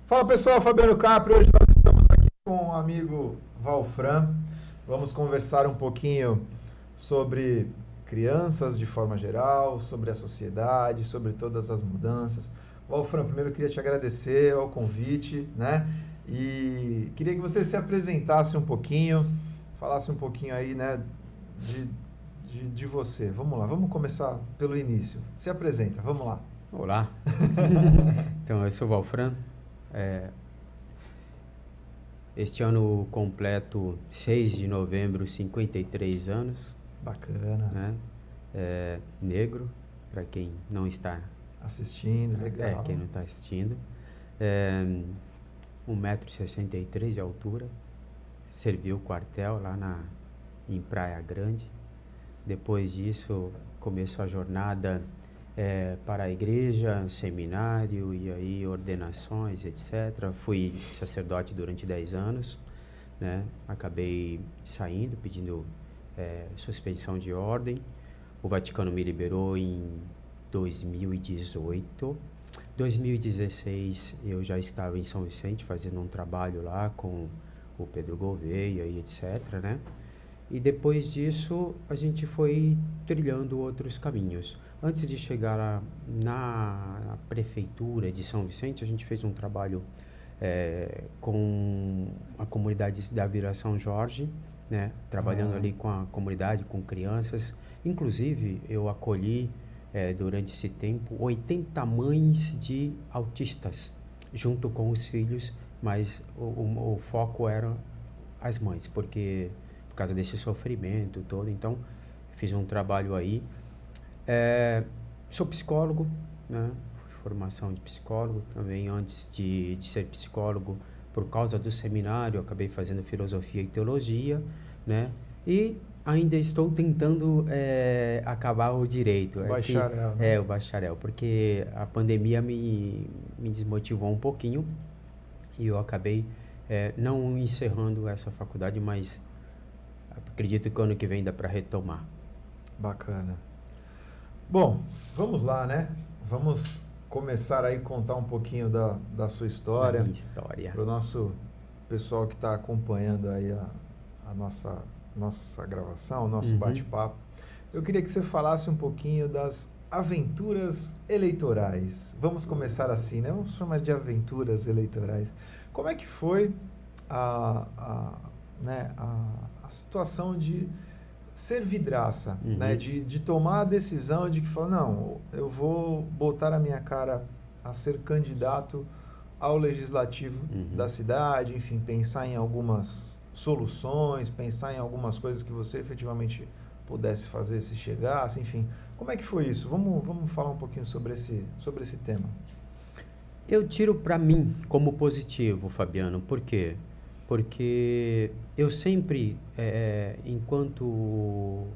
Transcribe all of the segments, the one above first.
Fala pessoal, Fabiano Capri. Hoje nós estamos aqui com o amigo Valfran. Vamos conversar um pouquinho sobre crianças de forma geral, sobre a sociedade, sobre todas as mudanças. Valfran, primeiro eu queria te agradecer ao convite, né? E queria que você se apresentasse um pouquinho, falasse um pouquinho aí, né, de você. Vamos lá, vamos começar pelo início. Se apresenta, vamos lá. Olá, então eu sou Valfran. Este ano completo 6 de novembro, 53 anos, Bacana. né? Negro, para quem não está Assistindo, legal. quem não está assistindo. 1,63 m de altura, servi o quartel lá em Praia Grande. Depois disso começou a jornada para a igreja, seminário e aí ordenações, etc. Fui sacerdote durante 10 anos, né? Acabei saindo, pedindo suspensão de ordem. O Vaticano me liberou em 2018. 2016 eu já estava em São Vicente fazendo um trabalho lá com o Pedro Gouveia e etc, né? E depois disso a gente foi trilhando outros caminhos. Antes de chegar lá na prefeitura de São Vicente, a gente fez um trabalho com a comunidade da Vila São Jorge, né? Trabalhando ali com a comunidade, com crianças. Inclusive, eu acolhi durante esse tempo 80 mães de autistas, junto com os filhos, mas o foco eram as mães, porque por causa desse sofrimento todo. Então, fiz um trabalho aí. Sou psicólogo, né? Formação de psicólogo também. Antes de ser psicólogo, por causa do seminário, acabei fazendo filosofia e teologia, né? E ainda estou tentando acabar o direito. O bacharel, né? O bacharel, porque a pandemia me desmotivou um pouquinho e eu acabei não encerrando essa faculdade, mas acredito que ano que vem dá para retomar. Bacana. Bom, vamos lá, né? Vamos começar aí a contar um pouquinho da sua história. Da minha história. Para o nosso pessoal que está acompanhando aí a nossa gravação, o nosso bate-papo. Eu queria que você falasse um pouquinho das aventuras eleitorais. Vamos começar assim, né? Vamos chamar de aventuras eleitorais. Como é que foi a situação de ser vidraça, né? De tomar a decisão de que fala, não, eu vou botar a minha cara a ser candidato ao legislativo da cidade, enfim, pensar em algumas soluções, pensar em algumas coisas que você efetivamente pudesse fazer se chegasse, enfim. Como é que foi isso? Vamos falar um pouquinho sobre esse tema. Eu tiro para mim como positivo, Fabiano. Por quê? Porque eu sempre, enquanto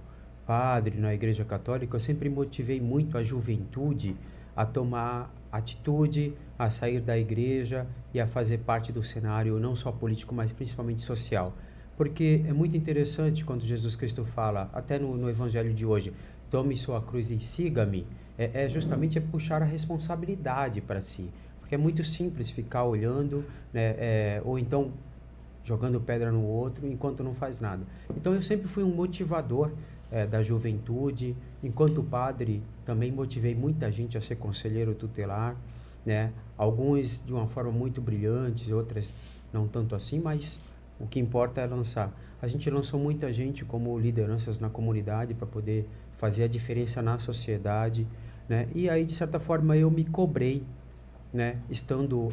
padre na Igreja Católica, eu sempre motivei muito a juventude a tomar atitude, a sair da igreja e a fazer parte do cenário não só político, mas principalmente social. Porque é muito interessante quando Jesus Cristo fala, até no Evangelho de hoje, tome sua cruz e siga-me, justamente puxar a responsabilidade para si. Porque é muito simples ficar olhando, né, ou então jogando pedra no outro enquanto não faz nada. Então eu sempre fui um motivador da juventude. Enquanto padre também motivei muita gente a ser conselheiro tutelar, né? Alguns de uma forma muito brilhante, outras não tanto assim, mas o que importa é lançar. A gente lançou muita gente como lideranças na comunidade para poder fazer a diferença na sociedade, né? E aí, de certa forma, eu me cobrei, né? Estando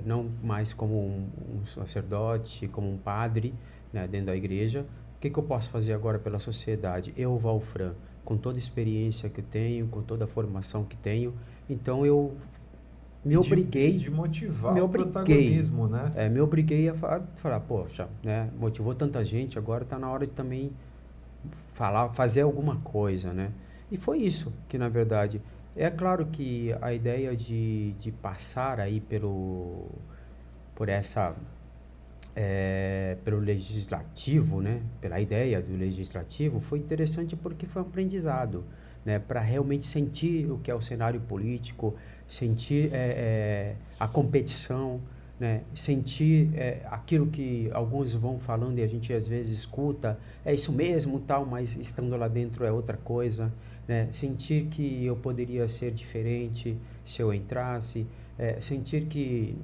não mais como um sacerdote, como um padre, né? Dentro da igreja, o que eu posso fazer agora pela sociedade? Eu, Valfran, com toda a experiência que eu tenho, com toda a formação que tenho, então eu me obriguei... De motivar o protagonismo, né? Me obriguei a falar, poxa, né? Motivou tanta gente, agora está na hora de também fazer alguma coisa, né? E foi isso que, na verdade... É claro que a ideia de passar aí pelo legislativo, né? Pela ideia do legislativo, foi interessante porque foi um aprendizado, né? Para realmente sentir o que é o cenário político, sentir a competição, né? Sentir aquilo que alguns vão falando e a gente às vezes escuta, é isso mesmo, tal, mas estando lá dentro é outra coisa, né? Sentir que eu poderia ser diferente se eu entrasse, sentir que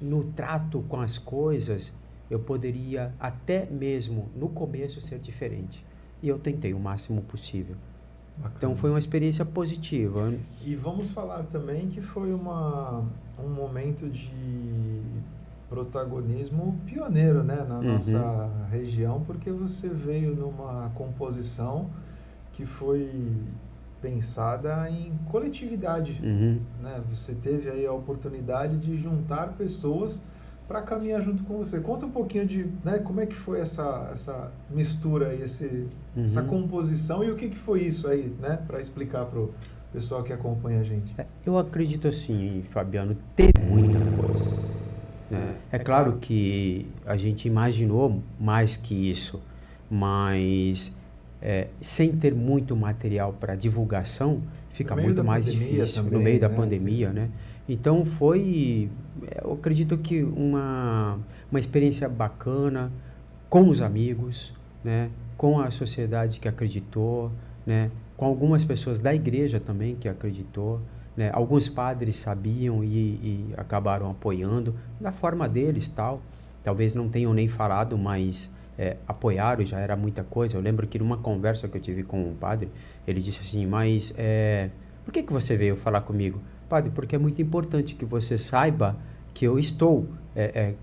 no trato com as coisas eu poderia até mesmo no começo ser diferente. E eu tentei o máximo possível. Bacana. Então foi uma experiência positiva. E vamos falar também que foi um momento de protagonismo pioneiro, né, na nossa região, porque você veio numa composição que foi pensada em coletividade, né? Você teve aí a oportunidade de juntar pessoas para caminhar junto com você. Conta um pouquinho de, né, como é que foi essa mistura aí, essa composição e o que foi isso aí, né, para explicar para o pessoal que acompanha a gente. Eu acredito assim, Fabiano, teve muita coisa, né? É claro que a gente imaginou mais que isso, mas sem ter muito material para divulgação, fica muito mais difícil também, no meio da pandemia, né? Então eu acredito que uma experiência bacana com os amigos, né? Com a sociedade que acreditou, né? Com algumas pessoas da igreja também que acreditou, né? Alguns padres sabiam e acabaram apoiando da forma deles, tal. Talvez não tenham nem falado, mas apoiaram, já era muita coisa. Eu lembro que numa conversa que eu tive com um padre, ele disse assim, mas por que você veio falar comigo? Padre, porque é muito importante que você saiba que eu estou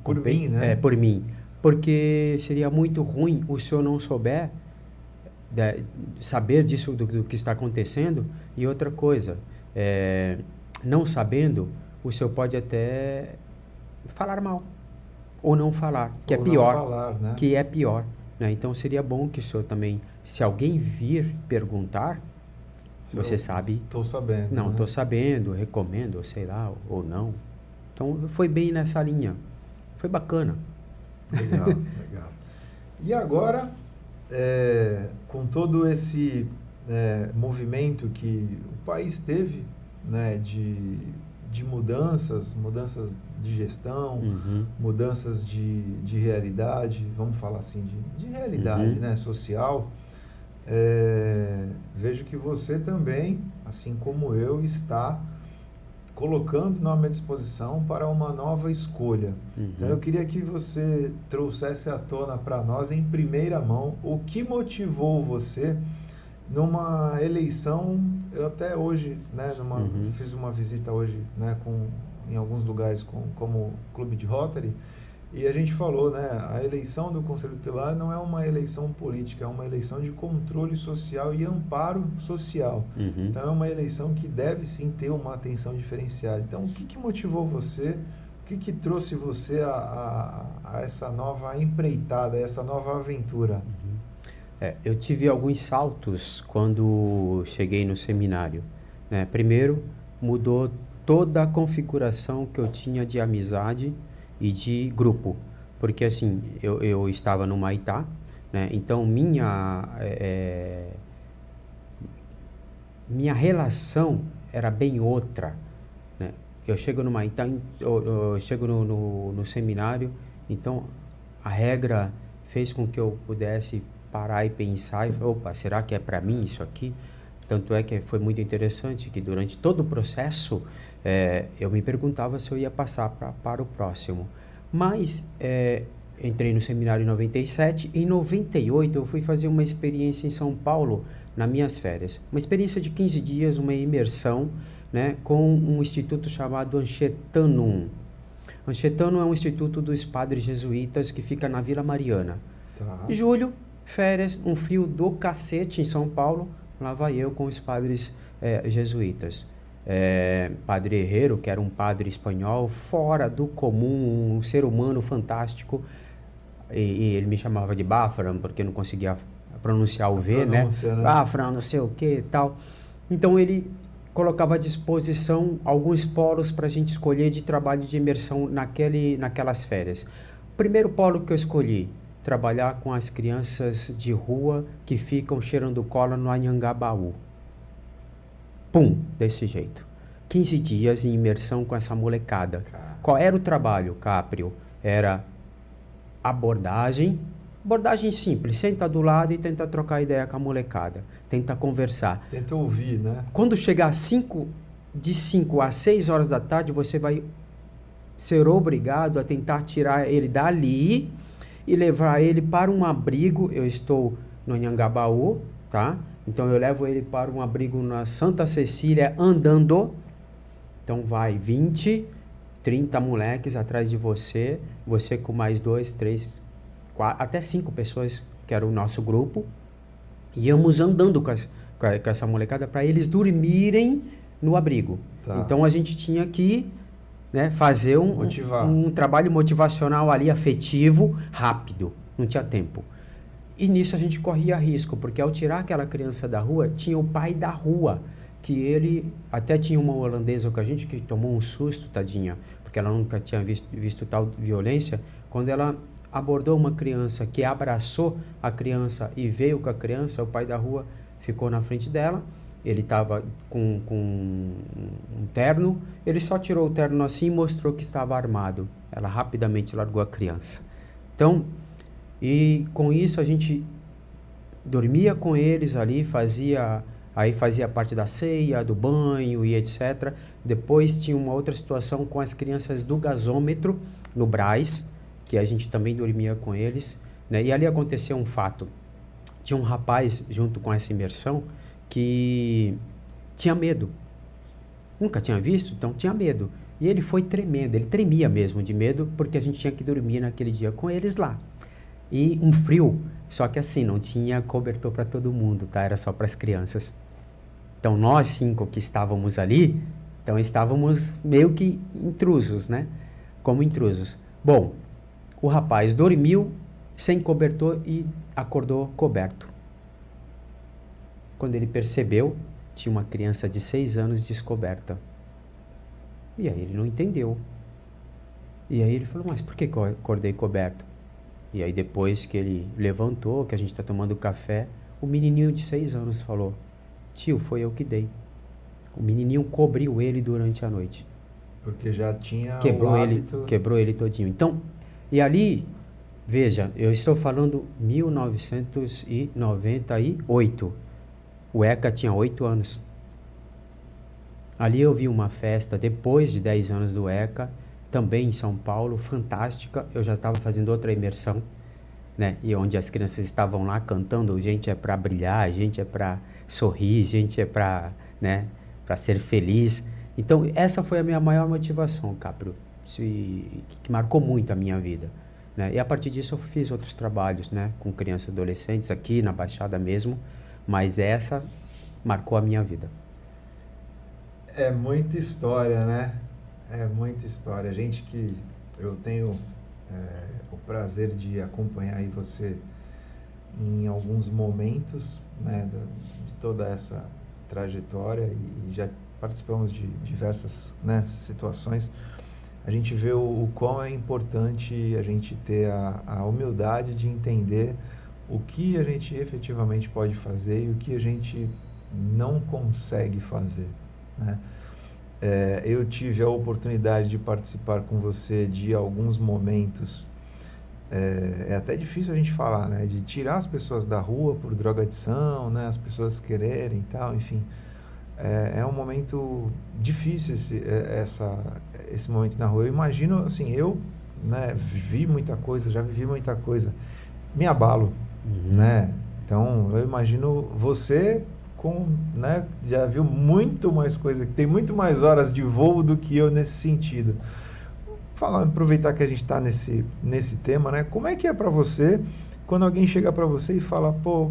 por mim, né? Por mim. Porque seria muito ruim o senhor não souber, saber disso, do que está acontecendo. E outra coisa, não sabendo, o senhor pode até falar mal. Ou não falar, que é pior. Não falar, né? Que é pior, né? Então seria bom que o senhor também, se alguém vir perguntar, você sabe. Estou sabendo. Não, estou né? sabendo, recomendo, ou sei lá, ou não. Então foi bem nessa linha. Foi bacana. Legal, legal. E agora, com todo esse movimento que o país teve, né, de mudanças de gestão, mudanças de realidade, vamos falar assim, de realidade, né, social, vejo que você também, assim como eu, está colocando na minha disposição para uma nova escolha. Então eu queria que você trouxesse à tona para nós, em primeira mão, o que motivou você numa eleição. Eu até hoje, né, fiz uma visita hoje, né, em alguns lugares como Clube de Rotary, e a gente falou, né, a eleição do Conselho Tutelar não é uma eleição política, é uma eleição de controle social e amparo social. Então é uma eleição que deve sim ter uma atenção diferenciada. Então o que motivou você, o que trouxe você a essa nova empreitada, a essa nova aventura? Eu tive alguns saltos quando cheguei no seminário, né? Primeiro, mudou toda a configuração que eu tinha de amizade e de grupo, porque assim, eu estava no Maitá, né? Então minha relação era bem outra, né? Eu chego no Maitá, eu chego no seminário, então a regra fez com que eu pudesse parar e pensar e falar, opa, será que é para mim isso aqui? Tanto é que foi muito interessante que durante todo o processo eu me perguntava se eu ia passar para o próximo. Mas entrei no seminário em 97, em 98 eu fui fazer uma experiência em São Paulo nas minhas férias. Uma experiência de 15 dias, uma imersão, né, com um instituto chamado Anchietannum. Anchietannum é um instituto dos padres jesuítas que fica na Vila Mariana. Tá. Julho, férias, um frio do cacete em São Paulo, lá vai eu com os padres jesuítas. Padre Herrero, que era um padre espanhol, fora do comum, um ser humano fantástico, e ele me chamava de Bafram, porque não conseguia pronunciar o V, né? Bafram, não sei o que e tal. Então ele colocava à disposição alguns polos para a gente escolher de trabalho de imersão naquelas férias. O primeiro polo que eu escolhi, trabalhar com as crianças de rua que ficam cheirando cola no Anhangabaú. Pum, desse jeito. 15 dias em imersão com essa molecada. Cara. Qual era o trabalho, Caprio? Era abordagem simples, senta do lado e tenta trocar ideia com a molecada, tenta conversar. Tenta ouvir, né? Quando chegar de 5 a 6 horas da tarde, você vai ser obrigado a tentar tirar ele dali e levar ele para um abrigo. Eu estou no Anhangabaú, tá? Então eu levo ele para um abrigo na Santa Cecília andando. Então vai 20, 30 moleques atrás de você, você com mais 2, 3, 4, até 5 pessoas, que era o nosso grupo. Íamos andando com essa molecada para eles dormirem no abrigo. Tá. Então a gente tinha que, né, fazer um trabalho motivacional ali, afetivo, rápido. Não tinha tempo. E nisso a gente corria risco, porque ao tirar aquela criança da rua, tinha o pai da rua, que ele até tinha uma holandesa com a gente que tomou um susto, tadinha, porque ela nunca tinha visto tal violência. Quando ela abordou uma criança que abraçou a criança e veio com a criança, o pai da rua ficou na frente dela. Ele estava com um terno, ele só tirou o terno assim e mostrou que estava armado. Ela rapidamente largou a criança. Então, e com isso a gente dormia com eles ali, fazia parte da ceia, do banho e etc. Depois tinha uma outra situação com as crianças do gasômetro, no Brás, que a gente também dormia com eles, né? E ali aconteceu um fato. Tinha um rapaz, junto com essa imersão, que tinha medo. Nunca tinha visto, então tinha medo. E ele foi tremendo, ele tremia mesmo de medo, porque a gente tinha que dormir naquele dia com eles lá. E um frio, só que assim, não tinha cobertor para todo mundo, tá? Era só para as crianças. Então nós 5 que estávamos ali, então estávamos meio que intrusos, né? Como intrusos. Bom, o rapaz dormiu sem cobertor e acordou coberto. Quando ele percebeu, tinha uma criança de 6 anos descoberta. E aí ele não entendeu. E aí ele falou, mas por que eu acordei coberto? E aí depois que ele levantou, que a gente está tomando café, o menininho de 6 anos falou, tio, foi eu que dei. O menininho cobriu ele durante a noite. Porque já tinha quebrou ele todinho. Então, e ali, veja, eu estou falando 1998. O ECA tinha 8 anos. Ali eu vi uma festa, depois de 10 anos do ECA, também em São Paulo, fantástica. Eu já estava fazendo outra imersão, né? E onde as crianças estavam lá cantando, gente é para brilhar, gente é para sorrir, gente é para, né, para ser feliz. Então, essa foi a minha maior motivação, Caprio, que marcou muito a minha vida, né? E a partir disso eu fiz outros trabalhos, né, com crianças e adolescentes aqui na Baixada mesmo, mas essa marcou a minha vida. É muita história, né? É muita história. Gente que eu tenho o prazer de acompanhar aí você em alguns momentos, né, de toda essa trajetória e já participamos de diversas, né, situações. A gente vê o quão é importante a gente ter a humildade de entender o que a gente efetivamente pode fazer e o que a gente não consegue fazer, né? Eu tive a oportunidade de participar com você de alguns momentos, é até difícil a gente falar, né? De tirar as pessoas da rua por drogadição, né? As pessoas quererem e tal, enfim. É um momento difícil esse momento na rua. Eu imagino, assim, né, vi muita coisa, já vivi muita coisa, me abalo, né? Então, eu imagino você né, já viu muito mais coisa, tem muito mais horas de voo do que eu nesse sentido. Aproveitar que a gente está nesse tema, né? Como é que é para você quando alguém chega para você e fala, pô,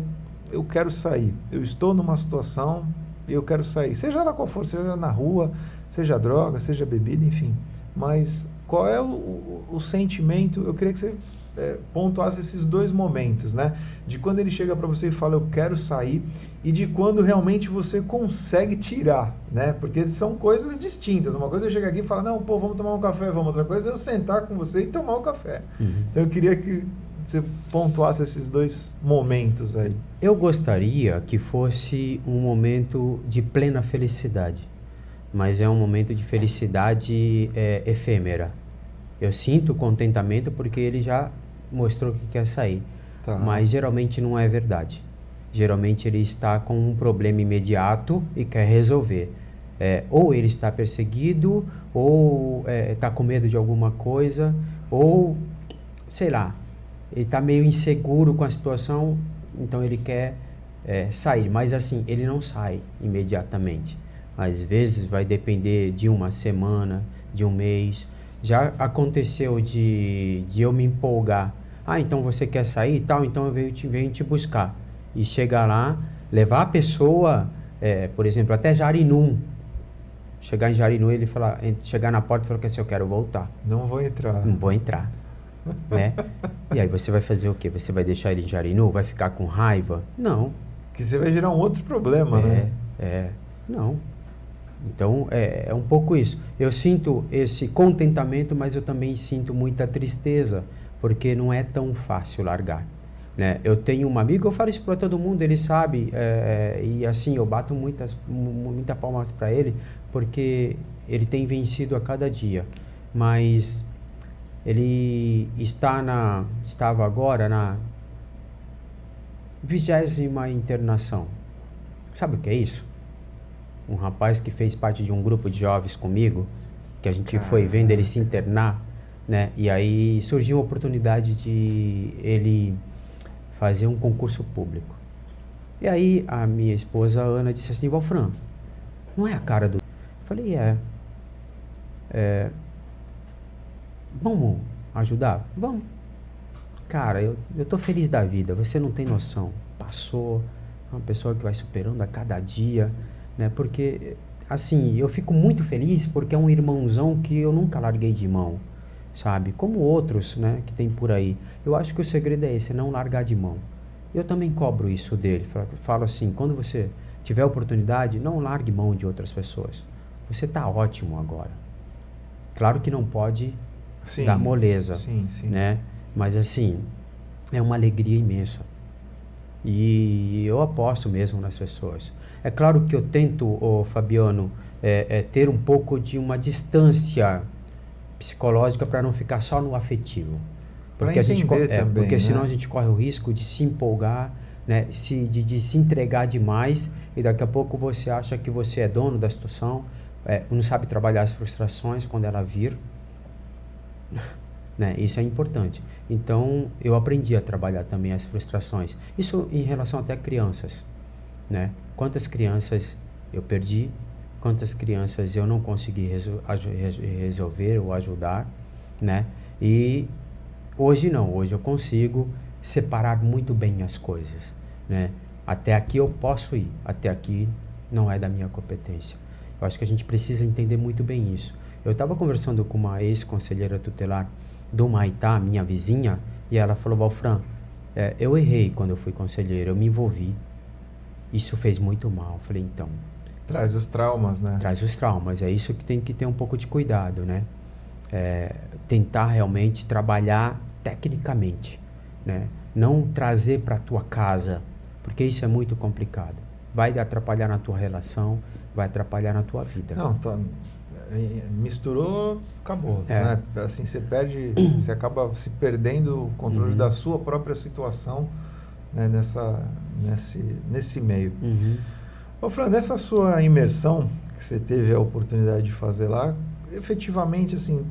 eu quero sair, eu estou numa situação e eu quero sair, seja lá qual for, seja na rua, seja droga, seja bebida, enfim, mas qual é o sentimento? Eu queria que você pontuasse esses 2 momentos, né? De quando ele chega para você e fala, eu quero sair, e de quando realmente você consegue tirar, né? Porque são coisas distintas. Uma coisa é eu chegar aqui e falar, não, pô, vamos tomar um café, vamos. Outra coisa é eu sentar com você e tomar um café. Então eu queria que você pontuasse esses 2 momentos aí. Eu gostaria que fosse um momento de plena felicidade, mas é um momento de felicidade efêmera. Eu sinto contentamento porque ele já mostrou que quer sair, Tá. mas geralmente não é verdade. Geralmente ele está com um problema imediato e quer resolver. Ou ele está perseguido, ou está com medo de alguma coisa, ou, sei lá, ele está meio inseguro com a situação, então ele quer sair. Mas assim, ele não sai imediatamente. Às vezes vai depender de uma semana, de um mês. Já aconteceu de eu me empolgar. Ah, então você quer sair e tal, então eu venho te buscar. E chegar lá, levar a pessoa, por exemplo, até Jarinu. Chegar em Jarinu, ele chegar na porta e falar que assim, eu quero voltar. Não vou entrar. Não vou entrar. Né? E aí você vai fazer o quê? Você vai deixar ele em Jarinu? Vai ficar com raiva? Não. Porque você vai gerar um outro problema, né? Não. Então, é um pouco isso. Eu sinto esse contentamento, mas eu também sinto muita tristeza, porque não é tão fácil largar. Né? Eu tenho um amigo, eu falo isso para todo mundo, ele sabe, e assim, eu bato muita palmas para ele, porque ele tem vencido a cada dia. Mas ele estava agora na 20ª internação. Sabe o que é isso? Um rapaz que fez parte de um grupo de jovens comigo, que a gente foi vendo ele se internar, né? E aí surgiu a oportunidade de ele fazer um concurso público. E aí a minha esposa Ana disse assim: Valfran, não é a cara do... Eu falei, vamos ajudar? Vamos. Cara, eu tô feliz da vida, você não tem noção. Passou, uma pessoa que vai superando a cada dia, né? Porque, assim, eu fico muito feliz porque é um irmãozão que eu nunca larguei de mão, sabe? Como outros, né, que tem por aí. Eu acho que o segredo é esse, é não largar de mão. Eu também cobro isso dele. Falo assim, quando você tiver oportunidade, não largue mão de outras pessoas. Você tá ótimo agora. Claro que não pode dar moleza, né? Mas, assim, é uma alegria imensa. E eu aposto mesmo nas pessoas. É claro que eu tento, Fabiano, ter um pouco de uma distância psicológica para não ficar só no afetivo. Porque senão a gente corre o risco de se empolgar, né, de se entregar demais, e daqui a pouco você acha que você é dono da situação, não sabe trabalhar as frustrações quando ela vir. Né? Isso é importante. Então, eu aprendi a trabalhar também as frustrações. Isso em relação até a crianças. Né? Quantas crianças eu perdi, quantas crianças eu não consegui resolver ou ajudar. Né? E hoje não, hoje eu consigo separar muito bem as coisas. Né? Até aqui eu posso ir, até aqui não é da minha competência. Eu acho que a gente precisa entender muito bem isso. Eu estava conversando com uma ex-conselheira tutelar do Maitá, minha vizinha, e ela falou: Valfran, eu errei quando eu fui conselheiro, eu me envolvi, isso fez muito mal. Eu falei, então... Traz os traumas, né? Traz os traumas, é isso que tem que ter um pouco de cuidado, né? Tentar realmente trabalhar tecnicamente, né? Não trazer para a tua casa, porque isso é muito complicado. Vai atrapalhar na tua relação, vai atrapalhar na tua vida. Não, misturou, acabou, né? Assim, você acaba se perdendo o controle da sua própria situação, né? nesse meio. Ô, Fran, nessa sua imersão que você teve a oportunidade de fazer lá, efetivamente, assim,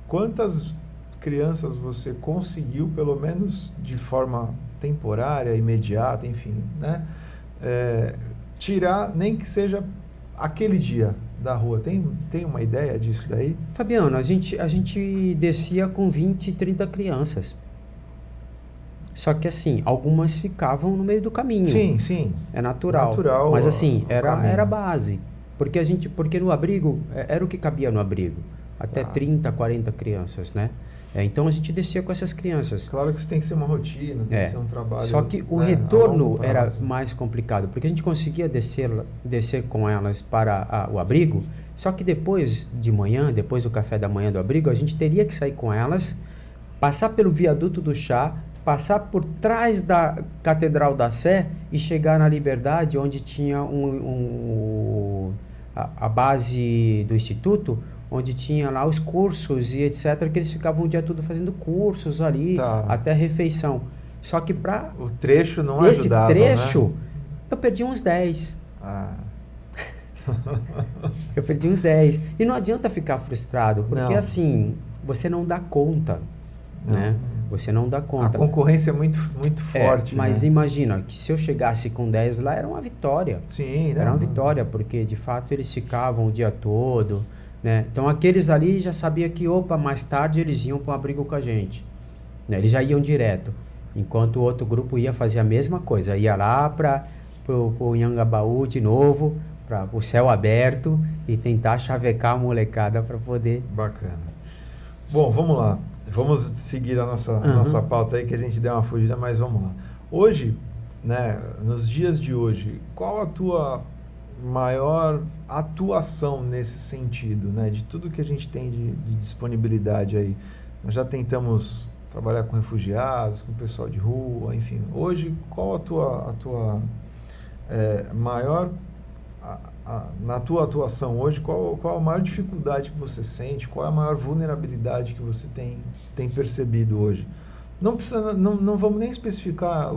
quantas crianças você conseguiu, pelo menos de forma temporária, imediata, enfim, né? Tirar, nem que seja aquele dia da rua. Tem uma ideia disso daí? Fabiano, a gente descia com 20, 30 crianças. Só que assim, algumas ficavam no meio do caminho. Sim. É natural. Mas assim, era base. Porque no abrigo, era o que cabia no abrigo. Até 30, 40 crianças, né? Então a gente descia com essas crianças. Claro que isso tem que ser uma rotina, tem que ser um trabalho. Só que o retorno era mais complicado, porque a gente conseguia descer com elas para o abrigo, só que depois de manhã, depois do café da manhã do abrigo, a gente teria que sair com elas, passar pelo viaduto do chá, passar por trás da Catedral da Sé e chegar na Liberdade, onde tinha a base do Instituto, onde tinha lá os cursos e etc., que eles ficavam o dia todo fazendo cursos ali, até refeição. Só que para o trecho não esse ajudava, trecho, né? Eu perdi uns 10. Ah. Eu perdi uns 10. E não adianta ficar frustrado, porque assim, você não dá conta, né? Você não dá conta. A concorrência é muito forte. Mas né? Imagina que se eu chegasse com 10 lá, era uma vitória. Sim, era uma vitória, porque de fato eles ficavam o dia todo, né? Então aqueles ali já sabia que, mais tarde eles iam para um abrigo com a gente, né? Eles já iam direto. Enquanto o outro grupo ia fazer a mesma coisa, ia lá para o Anhangabaú de novo, para o céu aberto e tentar chavecar a molecada para poder... Bacana. Bom, vamos lá. Vamos seguir a nossa pauta aí, que a gente deu uma fugida, mas vamos lá. Hoje, né, nos dias de hoje, qual a tua maior atuação nesse sentido, né? De tudo que a gente tem de disponibilidade aí. Nós já tentamos trabalhar com refugiados, com pessoal de rua, enfim. Hoje, qual a tua maior... na tua atuação hoje, qual a maior dificuldade que você sente? Qual é a maior vulnerabilidade que você tem percebido hoje? Não vamos nem especificar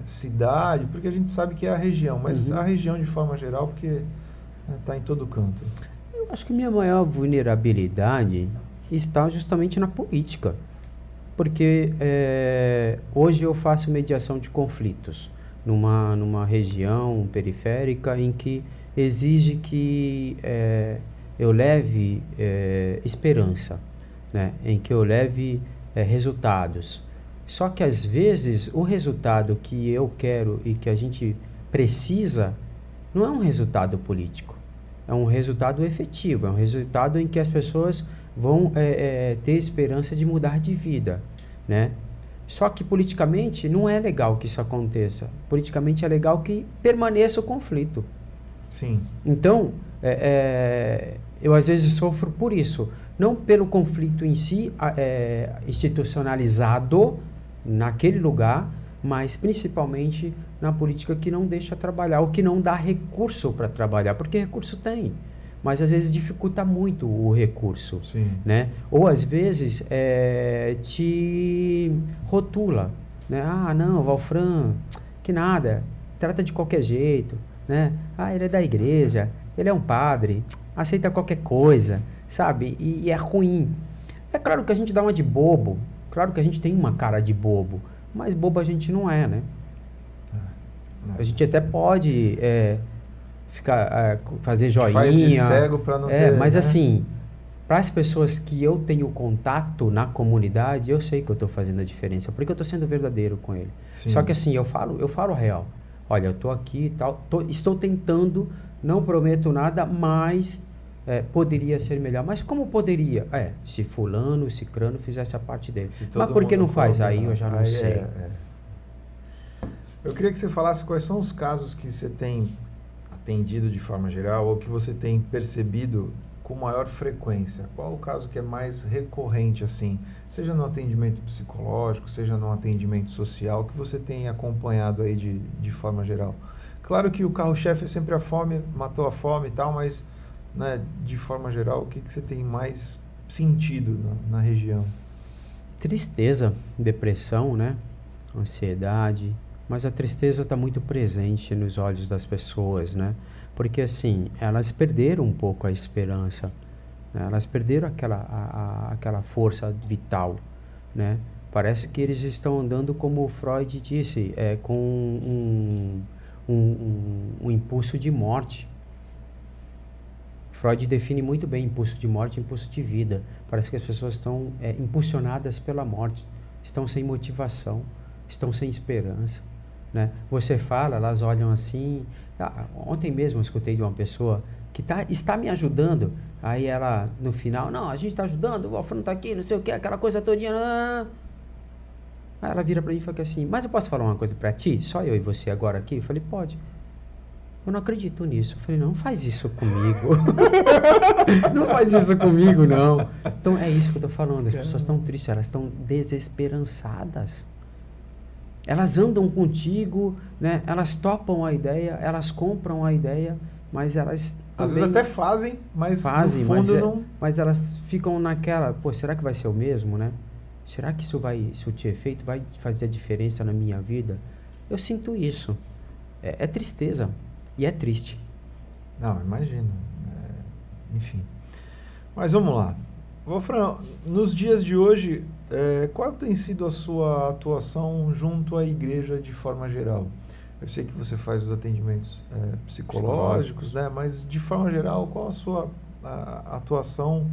cidade, porque a gente sabe que é a região, mas a região de forma geral, porque está em todo canto. Eu acho que minha maior vulnerabilidade está justamente na política, porque hoje eu faço mediação de conflitos numa região periférica em que exige que eu leve esperança, né? Em que eu leve resultados. Só que às vezes o resultado que eu quero e que a gente precisa não é um resultado político, é um resultado efetivo, é um resultado em que as pessoas vão ter esperança de mudar de vida, né? Só que politicamente não é legal que isso aconteça. Politicamente é legal que permaneça o conflito. Sim. Então, eu às vezes sofro por isso. Não pelo conflito em si, institucionalizado naquele lugar, mas principalmente na política que não deixa trabalhar, ou que não dá recurso para trabalhar, porque recurso tem. Mas às vezes dificulta muito o recurso, né? Ou às vezes te rotula, né? Ah, não, Valfran, que nada, trata de qualquer jeito, né? Ah, ele é da igreja, ele é um padre, aceita qualquer coisa, sabe? E é ruim. É claro que a gente dá uma de bobo, claro que a gente tem uma cara de bobo, mas bobo a gente não é, né? A gente até pode... fazer joinha. Faz de cego para não ter... Mas assim, para as pessoas que eu tenho contato na comunidade, eu sei que eu estou fazendo a diferença, porque eu estou sendo verdadeiro com ele. Sim. Só que assim, eu falo real. Olha, eu estou aqui e tal, estou tentando, não prometo nada, mas poderia ser melhor. Mas como poderia? Se fulano, cicrano fizesse a parte dele. Mas por que não faz? Aí eu já não sei. Eu queria que você falasse quais são os casos que você tem atendido de forma geral, ou que você tem percebido com maior frequência. Qual o caso que é mais recorrente, assim, seja no atendimento psicológico, seja no atendimento social, que você tem acompanhado aí de forma geral? Claro que o carro-chefe é sempre a fome, matou a fome e tal, mas, né, de forma geral, o que você tem mais sentido na região? Tristeza, depressão, né? Ansiedade. Mas a tristeza está muito presente nos olhos das pessoas, né? Porque, assim, elas perderam um pouco a esperança, né? Elas perderam aquela força vital, né? Parece que eles estão andando, como o Freud disse, com um impulso de morte. Freud define muito bem impulso de morte e impulso de vida. Parece que as pessoas estão impulsionadas pela morte, estão sem motivação, estão sem esperança. Né? Você fala, elas olham assim. Ontem mesmo eu escutei de uma pessoa que está me ajudando. Aí ela, no final, não, a gente está ajudando, o Valfran está aqui, não sei o que, aquela coisa todinha. Aí ela vira para mim e fala assim, mas eu posso falar uma coisa para ti? Só eu e você agora aqui? Eu falei, pode. Eu não acredito nisso. Eu falei, não faz isso comigo. Não faz isso comigo, não. Então é isso que eu estou falando. As pessoas estão tristes, elas estão desesperançadas. Elas andam contigo, né? Elas topam a ideia, elas compram a ideia, mas elas às também vezes até fazem, mas fazem, no fundo não... mas elas ficam naquela, pô, será que vai ser o mesmo, né? Será que isso vai surtir efeito, vai fazer a diferença na minha vida? Eu sinto isso. É tristeza. E é triste. Não, imagino. Enfim. Mas vamos lá. Wolfram, nos dias de hoje, qual tem sido a sua atuação junto à igreja de forma geral? Eu sei que você faz os atendimentos psicológicos, né? Mas de forma geral, qual a sua atuação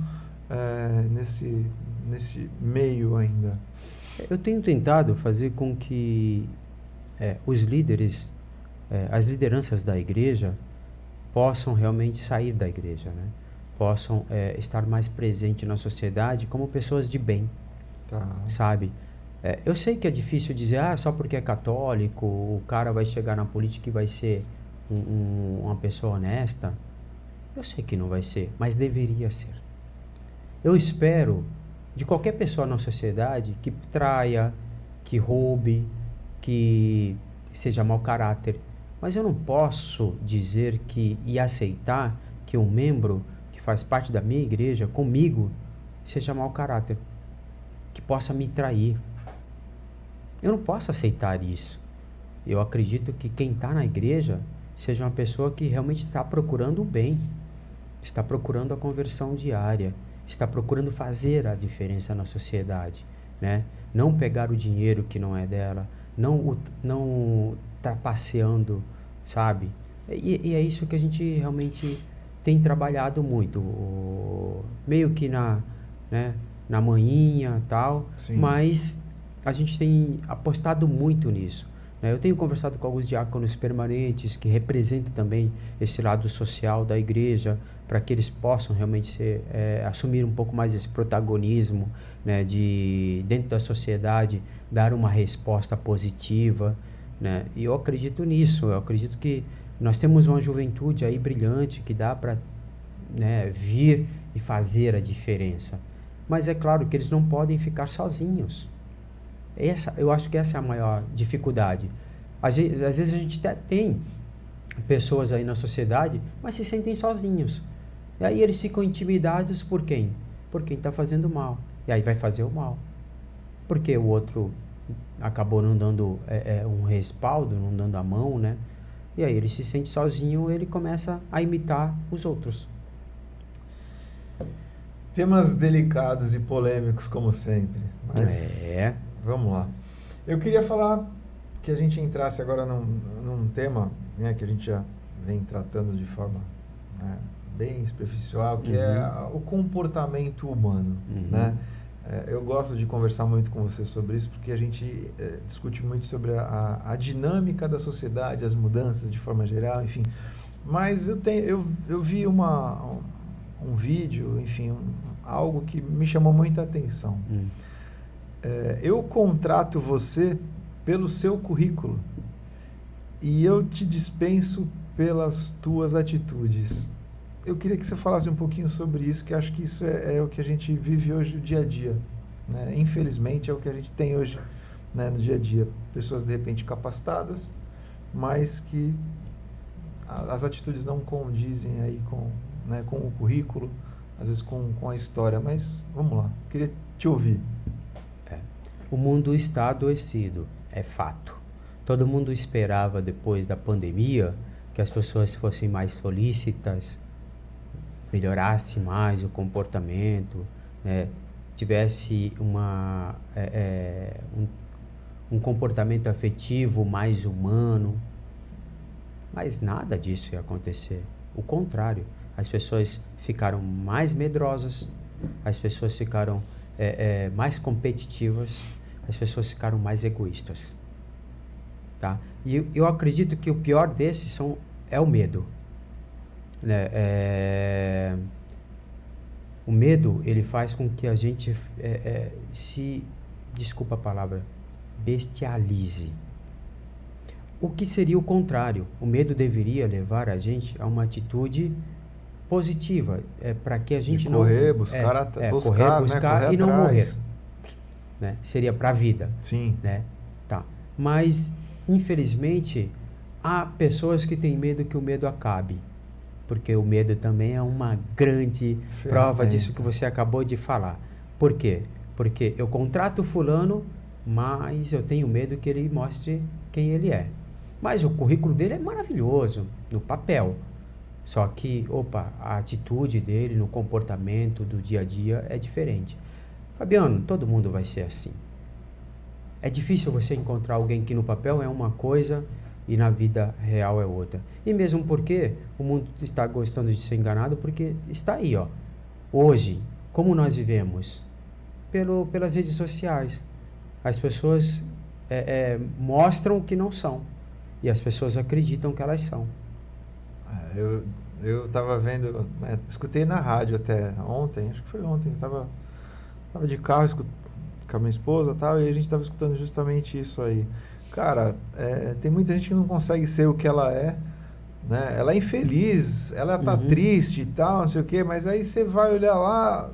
nesse meio ainda? Eu tenho tentado fazer com que os líderes, as lideranças da igreja, possam realmente sair da igreja, né? Possam estar mais presentes na sociedade como pessoas de bem, sabe? Eu sei que é difícil dizer, só porque é católico, o cara vai chegar na política e vai ser uma pessoa honesta. Eu sei que não vai ser, mas deveria ser. Eu espero de qualquer pessoa na sociedade que traia, que roube, que seja mau caráter. Mas eu não posso dizer e aceitar que um membro que faz parte da minha igreja, comigo, seja mau caráter, que possa me trair. Eu não posso aceitar isso. Eu acredito que quem está na igreja seja uma pessoa que realmente está procurando o bem, está procurando a conversão diária, está procurando fazer a diferença na sociedade, né? Não pegar o dinheiro que não é dela, não trapaceando, sabe? E é isso que a gente realmente tem trabalhado muito, meio que na manhinha e tal. Sim. Mas a gente tem apostado muito nisso, né? Eu tenho conversado com alguns diáconos permanentes que representam também esse lado social da igreja, para que eles possam realmente assumir um pouco mais esse protagonismo, né, de dentro da sociedade dar uma resposta positiva, né? E eu acredito nisso. Eu acredito que nós temos uma juventude aí brilhante que dá para, né, vir e fazer a diferença. Mas é claro que eles não podem ficar sozinhos. Eu acho que essa é a maior dificuldade. Às vezes a gente até tem pessoas aí na sociedade, mas se sentem sozinhos. E aí eles ficam intimidados por quem? Por quem está fazendo mal. E aí vai fazer o mal. Porque o outro acabou não dando um respaldo, não dando a mão, né? E aí ele se sente sozinho, ele começa a imitar os outros. Temas delicados e polêmicos, como sempre. Mas vamos lá. Eu queria falar que a gente entrasse agora num tema, né, que a gente já vem tratando de forma bem superficial, que é o comportamento humano, né? Eu gosto de conversar muito com você sobre isso, porque a gente discute muito sobre a dinâmica da sociedade, as mudanças de forma geral, enfim. Mas eu vi um vídeo, enfim, algo que me chamou muita atenção. Eu contrato você pelo seu currículo e eu te dispenso pelas tuas atitudes. Eu queria que você falasse um pouquinho sobre isso, que acho que isso é o que a gente vive hoje, o dia a dia, né? Infelizmente é o que a gente tem hoje, né, no dia a dia. Pessoas de repente capacitadas, mas que as atitudes não condizem aí com o currículo, às vezes com a história. Mas vamos lá, queria te ouvir. O mundo está adoecido, é fato. Todo mundo esperava, depois da pandemia, que as pessoas fossem mais solícitas, melhorasse mais o comportamento, né? Tivesse um comportamento afetivo mais humano. Mas nada disso ia acontecer. O contrário, as pessoas ficaram mais medrosas, as pessoas ficaram mais competitivas, as pessoas ficaram mais egoístas, tá? E eu acredito que o pior desses é o medo, né? O medo, ele faz com que a gente desculpa a palavra, bestialize. O que seria o contrário? O medo deveria levar a gente a uma atitude positiva, para que a gente correr, buscar e não morrer, né? Seria para a vida. Sim. Né? Tá. Mas, infelizmente, há pessoas que têm medo que o medo acabe. Porque o medo também é uma grande prova disso que você acabou de falar. Por quê? Porque eu contrato fulano, mas eu tenho medo que ele mostre quem ele é. Mas o currículo dele é maravilhoso, no papel. Só que, a atitude dele no comportamento do dia a dia é diferente. Fabiano, todo mundo vai ser assim. É difícil você encontrar alguém que no papel é uma coisa e na vida real é outra. E mesmo porque o mundo está gostando de ser enganado, porque está aí, ó. Hoje, como nós vivemos? Pelas redes sociais. As pessoas mostram o que não são. E as pessoas acreditam que elas são. Eu estava vendo, né, escutei na rádio até ontem, acho que foi ontem, eu tava de carro com a minha esposa e tal, e a gente estava escutando justamente isso aí. Cara, tem muita gente que não consegue ser o que ela é, né? Ela é infeliz, ela tá triste e tal, não sei o quê, mas aí você vai olhar lá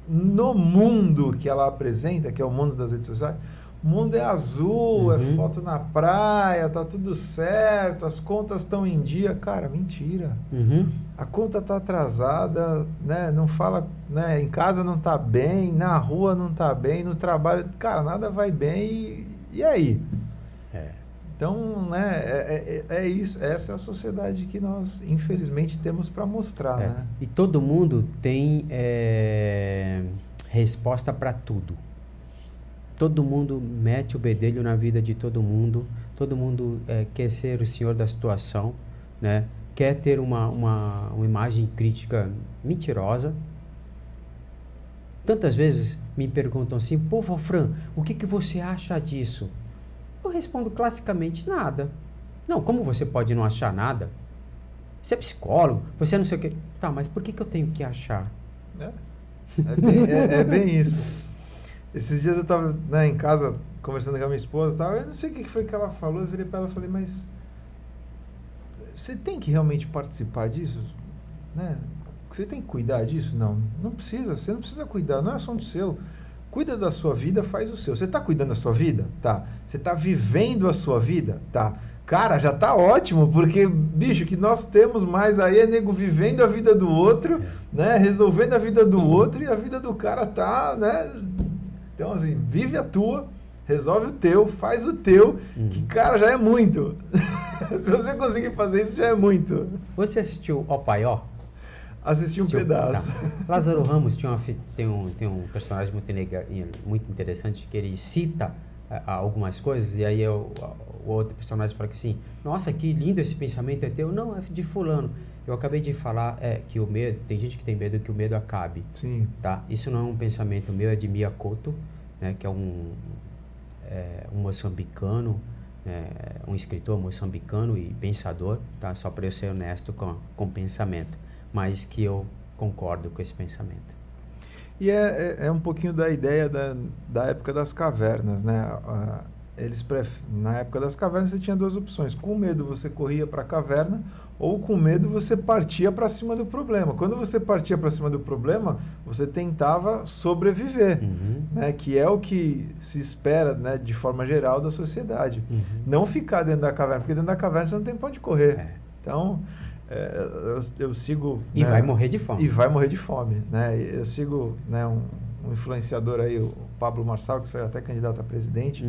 no mundo que ela apresenta, que é o mundo das redes sociais, o mundo é azul, é foto na praia, tá tudo certo, as contas estão em dia. Cara, mentira. A conta tá atrasada, né? Não fala, né? Em casa não tá bem, na rua não tá bem, no trabalho, cara, nada vai bem e aí? Então, né? É isso, essa é a sociedade que nós, infelizmente, temos para mostrar, né? E todo mundo tem resposta para tudo. Todo mundo mete o bedelho na vida de todo mundo quer ser o senhor da situação, né? Quer ter uma imagem crítica mentirosa. Tantas vezes me perguntam assim, pô, Valfran, o que você acha disso? Eu respondo classicamente, nada. Não, como você pode não achar nada? Você é psicólogo, você não sei o quê. Tá, mas por que eu tenho que achar? É bem isso. Esses dias eu estava, né, em casa conversando com a minha esposa e tal, eu não sei o que foi que ela falou, eu virei para ela e falei, mas você tem que realmente participar disso? Né? Você tem que cuidar disso? Não precisa, você não precisa cuidar, não é assunto seu. Cuida da sua vida, faz o seu. Você está cuidando da sua vida? Tá. Você está vivendo a sua vida? Tá. Cara, já tá ótimo, porque, bicho, o que nós temos mais aí é nego vivendo a vida do outro, né? Resolvendo a vida do outro e a vida do cara tá, né? Então, assim, vive a tua, resolve o teu, faz o teu, que, cara, já é muito. Se você conseguir fazer isso, já é muito. Você assistiu Ó Pai Ó? Assisti um pedaço. Tá. Lázaro Ramos tem um personagem muito interessante que ele cita algumas coisas e aí o outro personagem fala que assim, nossa, que lindo esse pensamento é teu. Não, é de fulano. Eu acabei de falar que o medo, tem gente que tem medo que o medo acabe. Sim. Tá? Isso não é um pensamento meu, é de Miyakoto, né, que é um moçambicano, um escritor moçambicano e pensador, tá? Só para eu ser honesto com o pensamento, mas que eu concordo com esse pensamento. E é um pouquinho da ideia da época das cavernas, né? Na época das cavernas você tinha duas opções. Com medo você corria para a caverna ou com medo você partia para cima do problema. Quando você partia para cima do problema, você tentava sobreviver, né? Que é o que se espera, né, de forma geral da sociedade. Não ficar dentro da caverna, porque dentro da caverna você não tem pra onde correr. Então, eu sigo... E né, vai morrer de fome. E vai morrer de fome, né? Eu sigo, né, um influenciador aí, o Pablo Marçal, que saiu até candidato a presidente,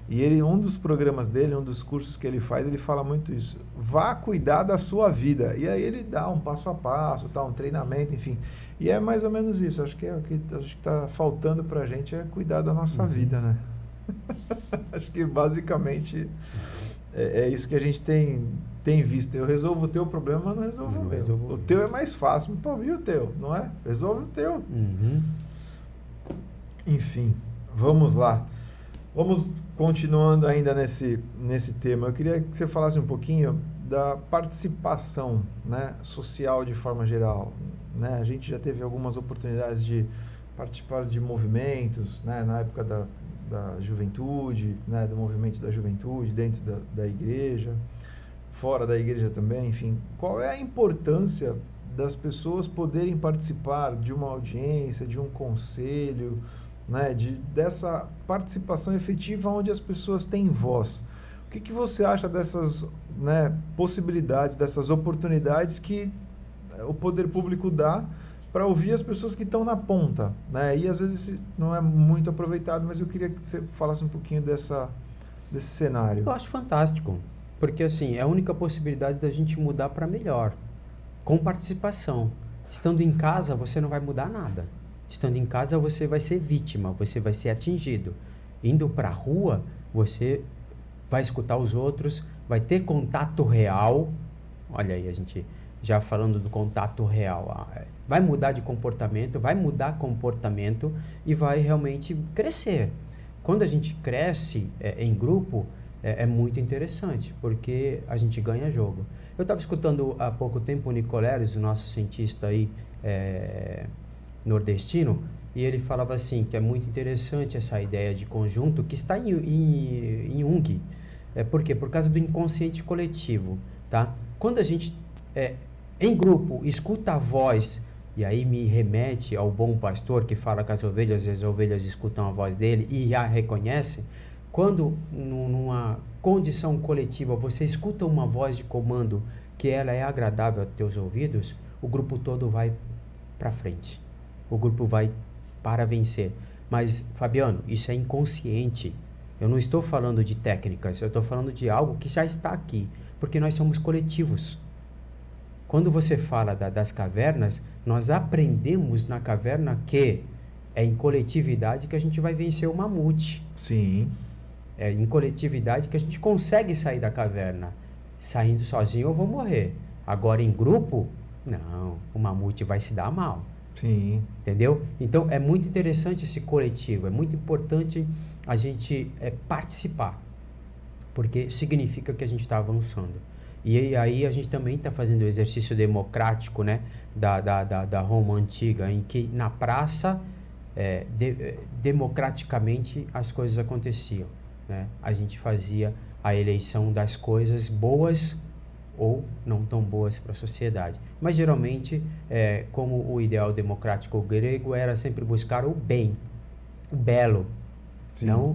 e ele, um dos programas dele, um dos cursos que ele faz, ele fala muito isso. Vá cuidar da sua vida. E aí ele dá um passo a passo, tá, um treinamento, enfim. E é mais ou menos isso. Acho que o que está faltando pra gente é cuidar da nossa vida, né? Acho que basicamente é isso que a gente tem visto. Eu resolvo o teu problema, mas não resolvo o meu. O teu é mais fácil. Pô, e o teu, não é? Resolve o teu. Enfim, vamos lá. Vamos continuando ainda nesse tema. Eu queria que você falasse um pouquinho da participação, né, social de forma geral. Né? A gente já teve algumas oportunidades de participar de movimentos, né, na época da juventude, né, do movimento da juventude, dentro da igreja, fora da igreja também, enfim. Qual é a importância das pessoas poderem participar de uma audiência, de um conselho, né, dessa participação efetiva onde as pessoas têm voz? O que você acha dessas, né, possibilidades, dessas oportunidades que o poder público dá para ouvir as pessoas que estão na ponta, né? E às vezes não é muito aproveitado, mas eu queria que você falasse um pouquinho desse cenário. Eu acho fantástico, porque assim, é a única possibilidade da gente mudar para melhor, com participação. Estando em casa, você não vai mudar nada. Estando em casa, você vai ser vítima, você vai ser atingido. Indo para a rua, você vai escutar os outros, vai ter contato real. Olha aí, a gente já falando do contato real. Vai mudar de comportamento, vai mudar comportamento e vai realmente crescer. Quando a gente cresce em grupo, é muito interessante, porque a gente ganha jogo. Eu estava escutando há pouco tempo o Nicoleles, o nosso cientista aí nordestino, e ele falava assim, que é muito interessante essa ideia de conjunto, que está em Jung. Por quê? Por causa do inconsciente coletivo, tá? Quando a gente, em grupo, escuta a voz, e aí me remete ao bom pastor que fala com as ovelhas escutam a voz dele e a reconhecem. Quando, numa condição coletiva, você escuta uma voz de comando que ela é agradável aos teus ouvidos, o grupo todo vai para frente. O grupo vai para vencer. Mas, Fabiano, isso é inconsciente. Eu não estou falando de técnicas, eu estou falando de algo que já está aqui, porque nós somos coletivos. Quando você fala das cavernas, nós aprendemos na caverna que é em coletividade que a gente vai vencer o mamute. Sim. É em coletividade que a gente consegue sair da caverna. Saindo sozinho eu vou morrer. Agora em grupo, não, o mamute vai se dar mal. Sim. Entendeu? Então é muito interessante esse coletivo, é muito importante a gente participar, porque significa que a gente está avançando. E aí a gente também está fazendo o exercício democrático, né, da Roma antiga, em que na praça, democraticamente, as coisas aconteciam, né? A gente fazia a eleição das coisas boas ou não tão boas para a sociedade. Mas geralmente, como o ideal democrático grego era sempre buscar o bem, o belo,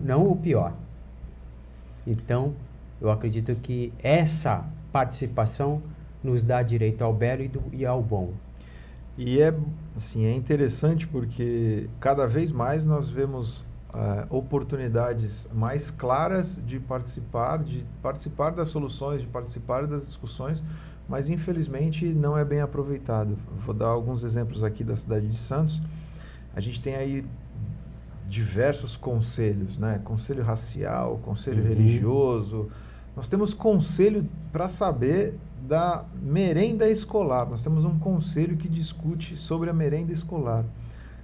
não o pior. Então, eu acredito que essa participação nos dá direito ao belo e ao bom. E é interessante porque cada vez mais nós vemos oportunidades mais claras de participar das soluções, de participar das discussões, mas infelizmente não é bem aproveitado. Vou dar alguns exemplos aqui da cidade de Santos. A gente tem aí diversos conselhos, né? Conselho racial, conselho religioso. Nós temos conselho para saber da merenda escolar. Nós temos um conselho que discute sobre a merenda escolar.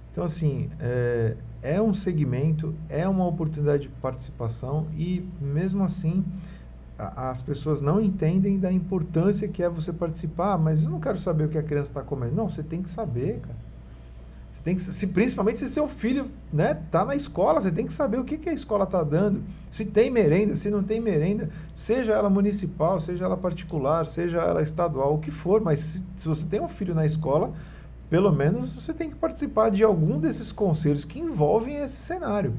Então, assim, é um segmento, é uma oportunidade de participação e, mesmo assim, as pessoas não entendem da importância que é você participar. Mas eu não quero saber o que a criança está comendo. Não, você tem que saber, cara. Você tem que, principalmente se seu filho, né, tá na escola, você tem que saber o que a escola está dando. Se tem merenda, se não tem merenda, seja ela municipal, seja ela particular, seja ela estadual, o que for. Mas se você tem um filho na escola, pelo menos você tem que participar de algum desses conselhos que envolvem esse cenário.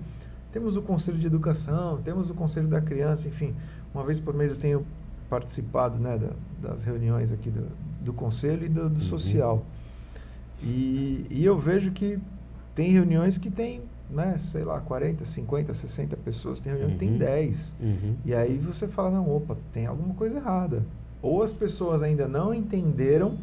Temos o Conselho de Educação, temos o Conselho da Criança, enfim. Uma vez por mês eu tenho participado, né, das reuniões aqui do Conselho e do Social. E eu vejo que tem reuniões que tem, né, sei lá, 40, 50, 60 pessoas. Tem reunião que tem 10. E aí você fala, não, opa, tem alguma coisa errada. Ou as pessoas ainda não entenderam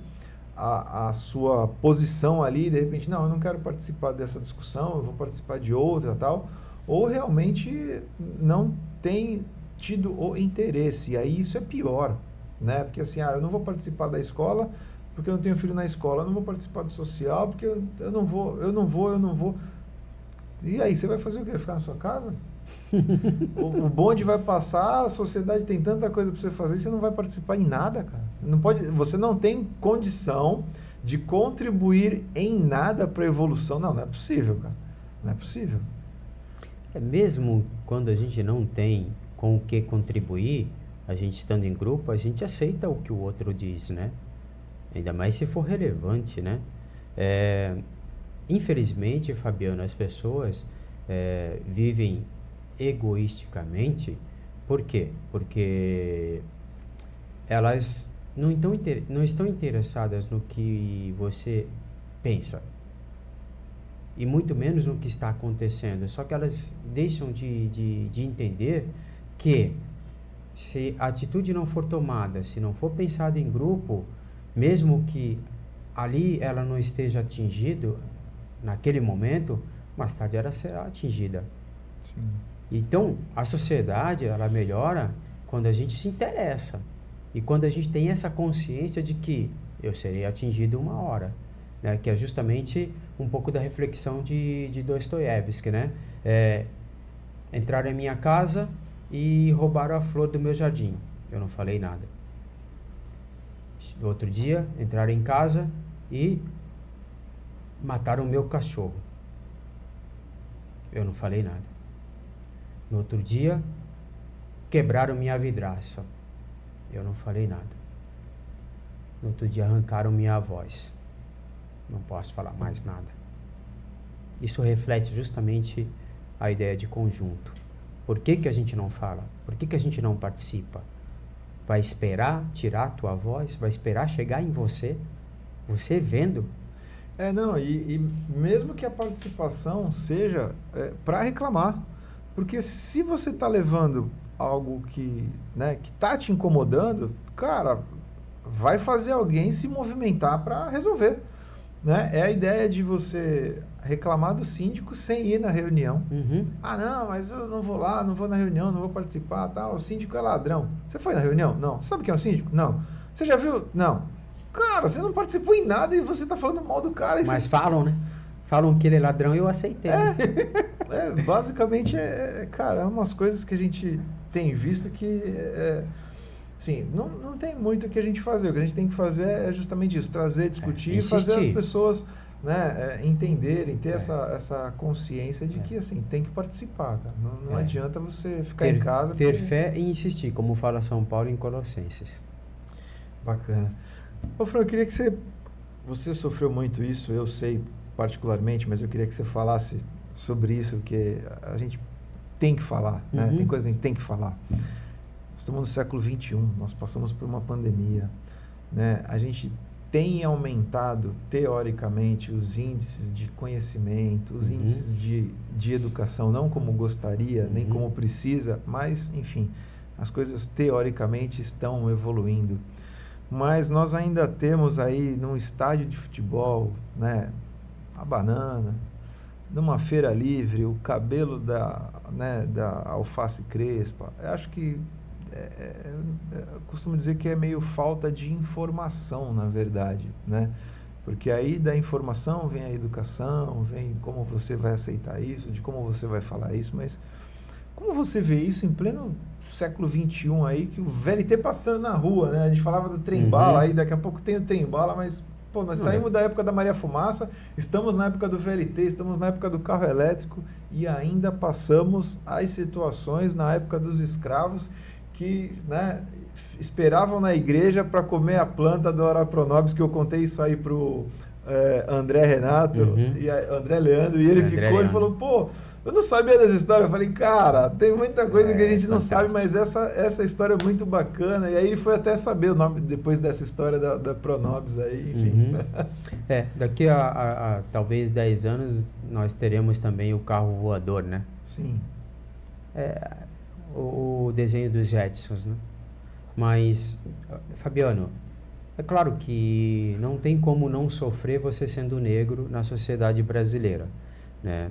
a sua posição ali, de repente, não, eu não quero participar dessa discussão, eu vou participar de outra, tal. Ou realmente não tem tido o interesse. E aí isso é pior, né? Porque assim, eu não vou participar da escola porque eu não tenho filho na escola, eu não vou participar do social porque eu não vou. E aí, você vai fazer o quê? Ficar na sua casa? o bonde vai passar, a sociedade tem tanta coisa para você fazer e você não vai participar em nada, cara. Você não tem condição de contribuir em nada para a evolução. Não é possível, cara. Não é possível. Mesmo quando a gente não tem com o que contribuir, a gente estando em grupo, a gente aceita o que o outro diz, né? Ainda mais se for relevante, né? Infelizmente, Fabiano, as pessoas vivem egoisticamente. Por quê? Porque elas não estão interessadas no que você pensa, e muito menos no que está acontecendo. Só que elas deixam de entender que, se a atitude não for tomada, se não for pensada em grupo, mesmo que ali ela não esteja atingida naquele momento, mais tarde ela será atingida. Sim. Então, a sociedade, ela melhora quando a gente se interessa. E quando a gente tem essa consciência de que eu serei atingido uma hora. Né? Que é justamente um pouco da reflexão de Dostoiévski, né? Entraram em minha casa e roubaram a flor do meu jardim. Eu não falei nada. No outro dia, entraram em casa e mataram o meu cachorro. Eu não falei nada. No outro dia, quebraram minha vidraça. Eu não falei nada. No outro dia, arrancaram minha voz. Não posso falar mais nada. Isso reflete justamente a ideia de conjunto. Por que a gente não fala? Por que a gente não participa? Vai esperar tirar a tua voz? Vai esperar chegar em você? Você vendo? E mesmo que a participação seja para reclamar. Porque se você está levando algo que está te incomodando, cara, vai fazer alguém se movimentar para resolver. Né? É a ideia de você reclamar do síndico sem ir na reunião. Uhum. Ah, não, mas eu não vou lá, não vou na reunião, não vou participar, tal. O síndico é ladrão. Você foi na reunião? Não. Sabe quem é o síndico? Não. Você já viu? Não. Cara, você não participou em nada e você está falando mal do cara. Mas falam, né? Falam que ele é ladrão e eu aceitei. Basicamente, cara, umas coisas que a gente tem visto que... Assim, não tem muito o que a gente fazer. O que a gente tem que fazer é justamente isso, trazer, discutir e fazer as pessoas entenderem, ter essa consciência de que assim, tem que participar, cara. Não adianta você ficar em casa. Ter fé e insistir, como fala São Paulo em Colossenses. Bacana. Ô, Fran, eu queria que você sofreu muito isso, eu sei particularmente, mas eu queria que você falasse sobre isso, porque a gente tem que falar, né? Tem coisa que a gente tem que falar. Estamos no século XXI, nós passamos por uma pandemia, né? A gente tem aumentado, teoricamente, os índices de conhecimento, os índices de educação, não como gostaria, nem como precisa, mas, enfim, as coisas teoricamente estão evoluindo. Mas nós ainda temos aí, num estádio de futebol, né, a banana, numa feira livre, o cabelo da alface crespa. Eu acho que eu costumo dizer que é meio falta de informação, na verdade, né? Porque aí da informação vem a educação, vem como você vai aceitar isso, de como você vai falar isso, mas como você vê isso em pleno século XXI aí, que o VLT passando na rua, né? A gente falava do trem-bala, aí daqui a pouco tem o trem-bala, mas pô, nós saímos da época da Maria Fumaça, estamos na época do VLT, estamos na época do carro elétrico e ainda passamos as situações na época dos escravos que, né, esperavam na igreja para comer a planta do Ora Pro Nobis, que eu contei isso aí pro André Renato e André Leandro, e ele ele falou, pô, eu não sabia dessa história. Eu falei, cara, tem muita coisa que a gente não sabe, mas essa história é muito bacana. E aí ele foi até saber o nome depois dessa história da Pronobis aí, enfim. Daqui a talvez 10 anos nós teremos também o carro voador, né? Sim. O desenho dos Jetsons, né? Mas, Fabiano, é claro que não tem como não sofrer você sendo negro na sociedade brasileira, né?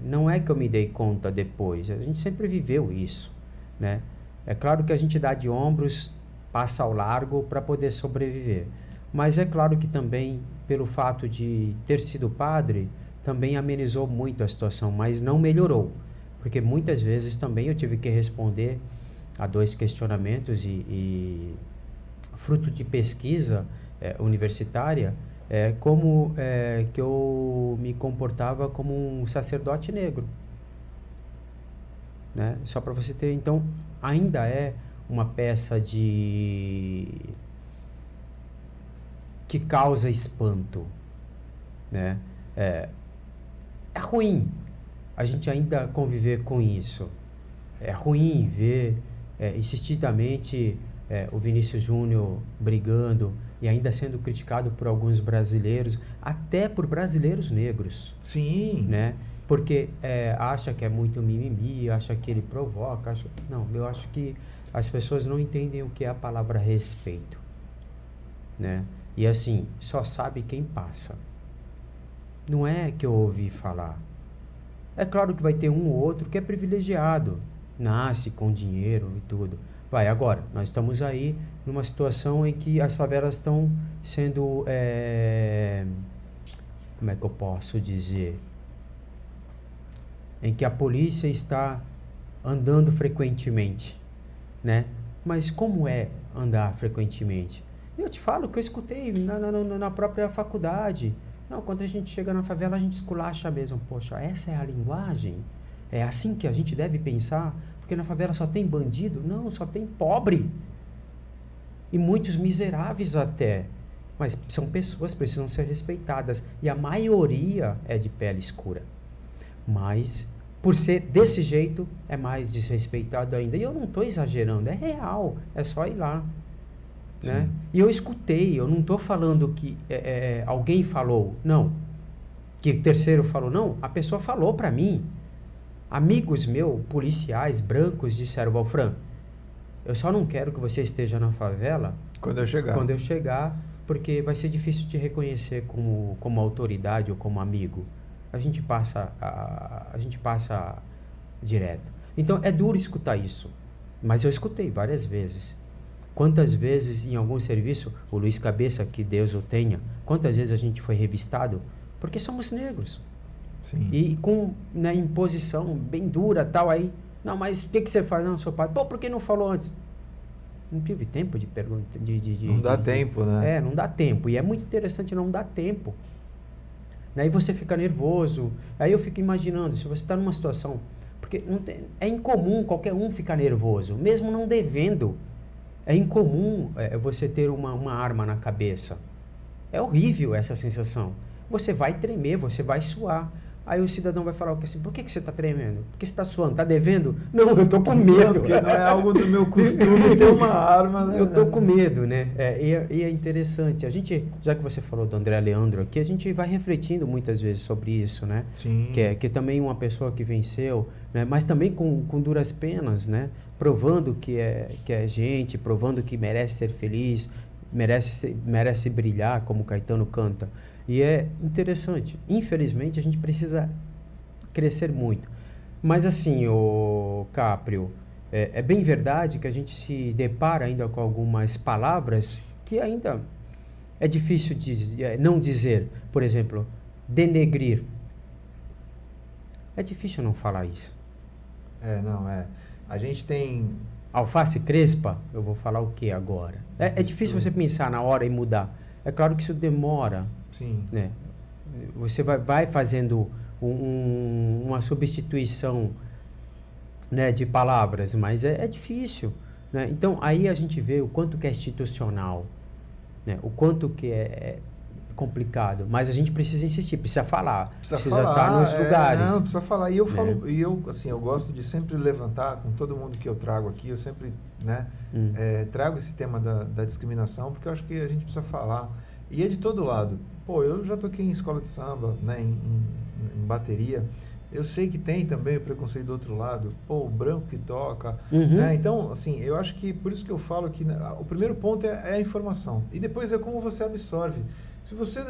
Não é que eu me dei conta depois, a gente sempre viveu isso, né? É claro que a gente dá de ombros, passa ao largo para poder sobreviver, mas é claro que também, pelo fato de ter sido padre, também amenizou muito a situação, mas não melhorou, porque muitas vezes também eu tive que responder a 2 questionamentos e fruto de pesquisa universitária, como que eu me comportava como um sacerdote negro, né? Só para você ter, então, ainda é uma peça que causa espanto, né? É ruim a gente ainda conviver com isso. É ruim ver insistidamente o Vinícius Júnior brigando e ainda sendo criticado por alguns brasileiros, até por brasileiros negros. Sim. Né? Porque acha que é muito mimimi, acha que ele provoca. Não, eu acho que as pessoas não entendem o que é a palavra respeito. Né? E assim, só sabe quem passa. Não é que eu ouvi falar. É claro que vai ter um ou outro que é privilegiado, nasce com dinheiro e tudo. Vai, agora, nós estamos aí numa situação em que as favelas estão sendo, como é que eu posso dizer? Em que a polícia está andando frequentemente, né? Mas como é andar frequentemente? Eu te falo que eu escutei na própria faculdade. Não, quando a gente chega na favela, a gente esculacha mesmo. Poxa, essa é a linguagem? É assim que a gente deve pensar? Porque na favela só tem bandido? Não, só tem pobre. E muitos miseráveis até. Mas são pessoas, precisam ser respeitadas. E a maioria é de pele escura. Mas, por ser desse jeito, é mais desrespeitado ainda. E eu não estou exagerando, é real. É só ir lá. Né? E eu escutei, eu não estou falando que alguém falou, não. Que o terceiro falou, não. A pessoa falou para mim. Amigos meus, policiais, brancos, disseram, Valfran, eu só não quero que você esteja na favela quando eu chegar, porque vai ser difícil te reconhecer como autoridade ou como amigo. A gente passa direto. Então, é duro escutar isso. Mas eu escutei várias vezes. Quantas vezes em algum serviço, o Luiz Cabeça, que Deus o tenha, quantas vezes a gente foi revistado? Porque somos negros. Sim. E com imposição bem dura, tal, aí, não, mas o que você faz? Não, sou padre. Pô, por que não falou antes? Não tive tempo de pergunta. Não dá tempo, né? Não dá tempo. E é muito interessante não dar tempo. Aí você fica nervoso. Aí eu fico imaginando, se você está numa situação... Porque é incomum qualquer um ficar nervoso, mesmo não devendo. É incomum você ter uma arma na cabeça. É horrível essa sensação. Você vai tremer, você vai suar. Aí o cidadão vai falar assim, por que você está tremendo? Por que você está suando? Está devendo? Não, eu estou com medo. Não, porque não é algo do meu costume ter uma arma, né? Eu estou com medo, né? E é interessante. A gente, já que você falou do André Leandro aqui, a gente vai refletindo muitas vezes sobre isso, né? Sim. Que também uma pessoa que venceu, né? Mas também com duras penas, né? Provando que é gente, provando que merece ser feliz, merece brilhar, como Caetano canta. E é interessante. Infelizmente, a gente precisa crescer muito. Mas assim, o Caprio, é bem verdade que a gente se depara ainda com algumas palavras que ainda é difícil não dizer. Por exemplo, denegrir. É difícil não falar isso. A gente tem... Alface crespa, eu vou falar o que agora? É difícil você pensar na hora e mudar. É claro que isso demora. Sim. Né? Você vai fazendo uma substituição, né, de palavras, mas é difícil. Né? Então, aí a gente vê o quanto que é institucional, né? O quanto que é complicado, mas a gente precisa insistir, precisa falar, precisa estar nos lugares. Não, precisa falar. E eu falo, e eu gosto de sempre levantar com todo mundo que eu trago aqui, eu sempre, né, trago esse tema da discriminação, porque eu acho que a gente precisa falar. E é de todo lado. Pô, eu já toquei em escola de samba, né, em bateria. Eu sei que tem também o preconceito do outro lado. Pô, o branco que toca. Né? Então, assim, eu acho que por isso que eu falo que, né, o primeiro ponto é a informação. E depois é como você absorve. Se você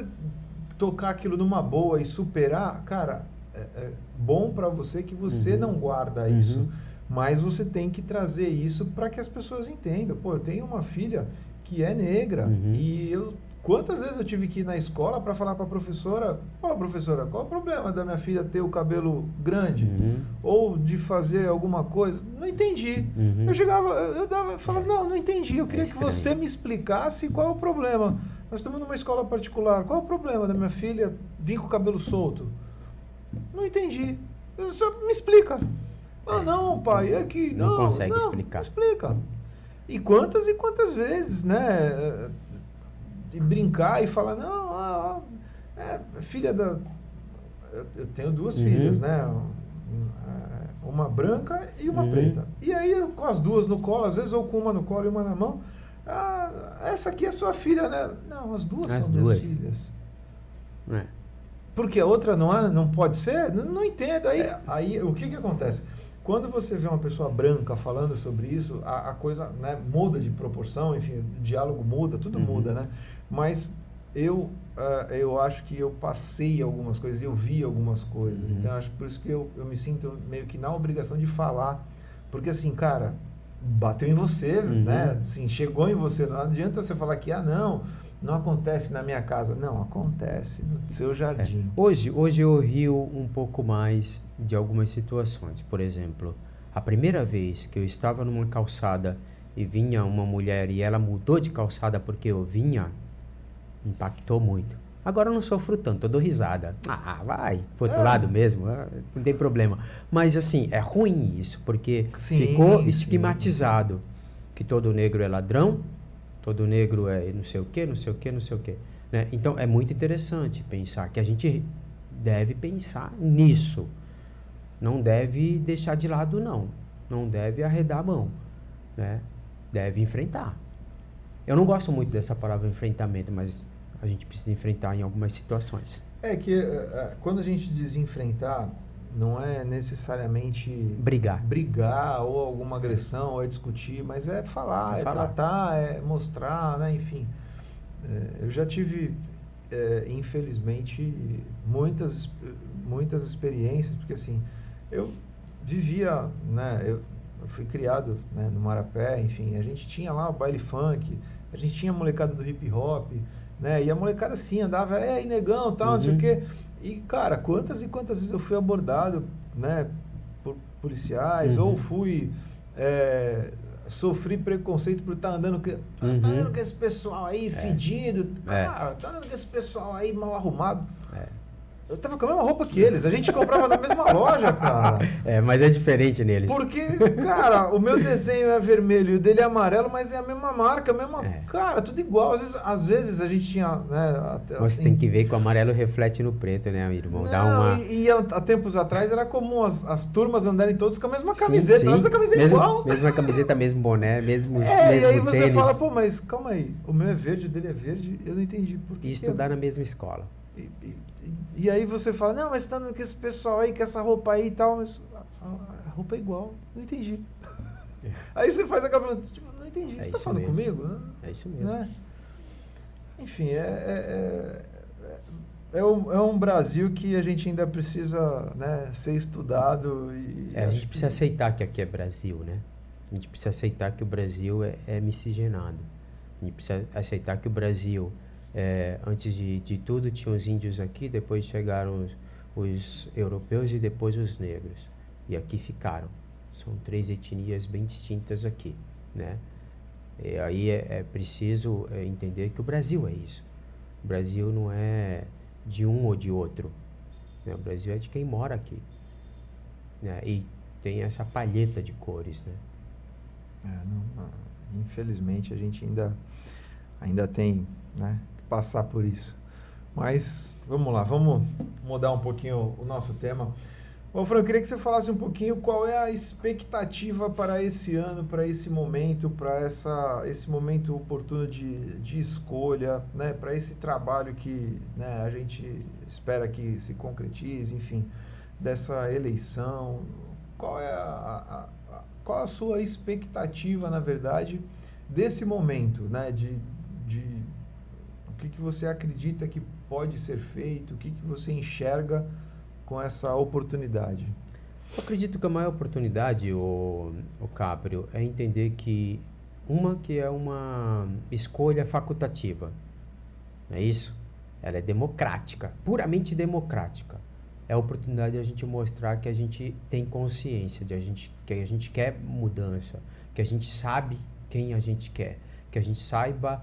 tocar aquilo numa boa e superar, cara, é bom para você que você não guarda isso. Mas você tem que trazer isso para que as pessoas entendam. Pô, eu tenho uma filha que é negra e quantas vezes eu tive que ir na escola para falar para a professora, professora, qual o problema da minha filha ter o cabelo grande? Ou de fazer alguma coisa? Não entendi. Eu chegava, eu falava, não entendi. Eu queria que você me explicasse qual é o problema. Nós estamos numa escola particular. Qual é o problema da minha filha vir com o cabelo solto? Não entendi. Você me explica. Não, pai, é que... Não consegue explicar. Não explica. E quantas vezes, né? De brincar e falar, não, filha da... Eu tenho duas filhas, né? uma branca e uma preta. E aí, com as duas no colo, às vezes, ou com uma no colo e uma na mão, essa aqui é sua filha, né? Não, as duas são minhas filhas. Porque a outra não pode ser? Não entendo. Aí o que acontece? Quando você vê uma pessoa branca falando sobre isso, a coisa, né, muda de proporção, enfim, o diálogo muda, tudo muda, né? Mas eu acho que eu passei algumas coisas, eu vi algumas coisas. Então, acho que por isso que eu me sinto meio que na obrigação de falar. Porque, assim, cara, bateu em você, né? Assim, chegou em você. Não adianta você falar que, não acontece na minha casa. Não, acontece no seu jardim. Hoje eu rio um pouco mais de algumas situações. Por exemplo, a primeira vez que eu estava numa calçada e vinha uma mulher e ela mudou de calçada porque eu vinha, impactou muito. Agora eu não sofro tanto, eu dou risada. Vai, pro outro lado mesmo, não tem problema. Mas assim, é ruim isso, porque ficou estigmatizado que todo negro é ladrão, todo negro é não sei o quê, não sei o quê, não sei o quê. Né? Então é muito interessante pensar que a gente deve pensar nisso. Não deve deixar de lado, não. Não deve arredar a mão. Né? Deve enfrentar. Eu não gosto muito dessa palavra enfrentamento, mas a gente precisa enfrentar em algumas situações. É que quando a gente diz enfrentar, não é necessariamente brigar ou alguma agressão, ou é discutir, mas é falar, tratar, é mostrar, né? Enfim. Eu já tive, infelizmente, muitas experiências, porque assim, eu vivia, né? Eu fui criado, né, no Marapé, enfim, a gente tinha lá o baile funk, a gente tinha a molecada do hip hop, né? E a molecada assim andava, aí negão, tal, não sei o quê. E, cara, quantas e quantas vezes eu fui abordado, né, por policiais, ou fui, sofri preconceito por estar andando com... Você tá andando com esse pessoal aí fedido, cara, tá andando com esse pessoal aí mal arrumado. Eu tava com a mesma roupa que eles, a gente comprava na mesma loja, cara. Mas é diferente neles. Porque, cara, o meu desenho é vermelho e o dele é amarelo, mas é a mesma marca, cara, tudo igual. Às vezes a gente tinha, né... Você tem que ver que o amarelo reflete no preto, né, meu irmão? E há tempos atrás era comum as turmas andarem todos com a mesma camiseta. Sim. Nossa camiseta é igual. Mesma camiseta, mesmo boné, mesmo e aí você tênis. fala, pô, mas calma aí, o meu é verde, o dele é verde, eu não entendi por que. E estudar na mesma escola. E aí você fala, não, mas tá andando com esse pessoal aí, com essa roupa aí e tal, mas a roupa é igual, não entendi. Aí você faz aquela pergunta, tipo, não entendi, você tá falando comigo? É isso mesmo. Né? Enfim, é um Brasil que a gente ainda precisa, né, ser estudado. A gente precisa aceitar que aqui é Brasil, né? A gente precisa aceitar que o Brasil é miscigenado. A gente precisa aceitar que o Brasil... antes de tudo tinha os índios aqui, depois chegaram os europeus e depois os negros, e aqui ficaram. São 3 etnias bem distintas aqui, né? E aí é preciso entender que o Brasil é isso. O Brasil não é de um ou de outro, né? O Brasil é de quem mora aqui, né? E tem essa palheta de cores, né? Infelizmente a gente ainda tem, né, passar por isso. Mas vamos lá, vamos mudar um pouquinho o nosso tema. Bom, Fran, eu queria que você falasse um pouquinho qual é a expectativa para esse ano, para esse momento, para esse momento oportuno de escolha, né, para esse trabalho que, né, a gente espera que se concretize, enfim, dessa eleição. Qual é qual a sua expectativa, na verdade, desse momento, né, o que você acredita que pode ser feito, o que você enxerga com essa oportunidade? Eu acredito que a maior oportunidade, o Caprio, é entender que é uma escolha facultativa, não é isso? Ela é democrática, puramente democrática. É a oportunidade de a gente mostrar que a gente tem consciência, que a gente quer mudança, que a gente sabe quem a gente quer, que a gente saiba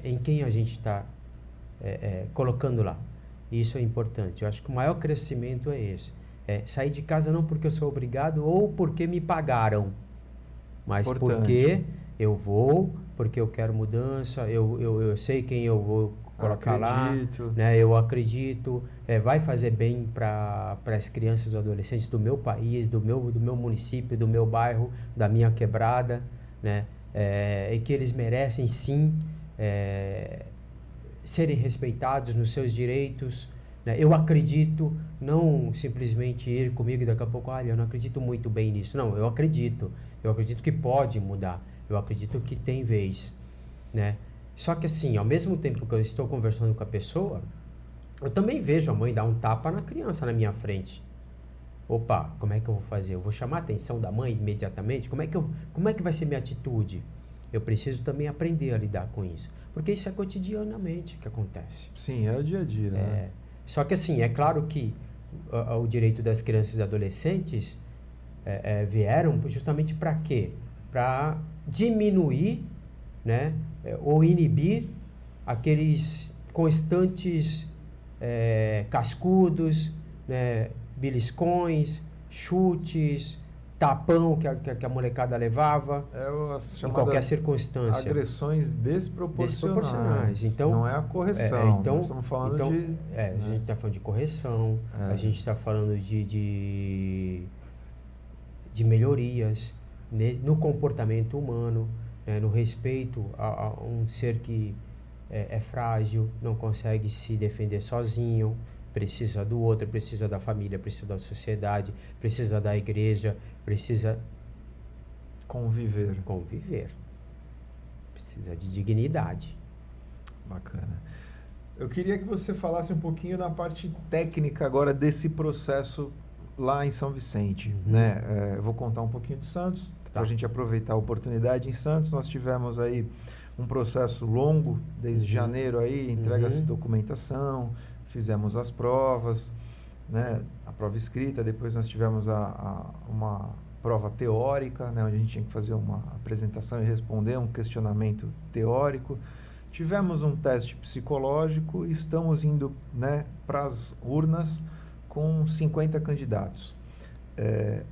em quem a gente está colocando lá. Isso é importante. Eu acho que o maior crescimento é esse. Sair de casa não porque eu sou obrigado ou porque me pagaram, mas porque eu vou, porque eu quero mudança, eu sei quem eu vou colocar lá, né? Eu acredito, vai fazer bem para as crianças e adolescentes do meu país, do meu município, do meu bairro, da minha quebrada, né? E que eles merecem sim serem respeitados nos seus direitos, né? Eu acredito, não simplesmente ir comigo e daqui a pouco, olha, eu não acredito muito bem nisso. Não, eu acredito que pode mudar, eu acredito que tem vez, né? Só que assim, ao mesmo tempo que eu estou conversando com a pessoa, eu também vejo a mãe dar um tapa na criança na minha frente. Opa, como é que eu vou fazer? Eu vou chamar a atenção da mãe imediatamente? Como é que vai ser minha atitude? Eu preciso também aprender a lidar com isso. Porque isso é cotidianamente que acontece. Sim, é o dia a dia, né? Só que assim, é claro que o direito das crianças e adolescentes vieram justamente para quê? Para diminuir, né, ou inibir aqueles constantes cascudos, né, beliscões, chutes, tapão que a molecada levava em qualquer circunstância. Agressões desproporcionais. Então, não é a correção. Então, nós estamos falando a gente está falando de correção, a gente está falando de melhorias no comportamento humano, no respeito a um ser que é frágil, não consegue se defender sozinho, precisa do outro, precisa da família, precisa da sociedade, precisa da igreja, precisa conviver. Precisa de dignidade. Bacana. Eu queria que você falasse um pouquinho da parte técnica agora desse processo lá em São Vicente, né? Eu vou contar um pouquinho de Santos, para a gente aproveitar a oportunidade. Em Santos nós tivemos aí um processo longo, desde janeiro aí, entrega-se documentação, fizemos as provas, né? A prova escrita, depois nós tivemos uma prova teórica, né? Onde a gente tinha que fazer uma apresentação e responder um questionamento teórico. Tivemos um teste psicológico e estamos indo, né, para as urnas com 50 candidatos.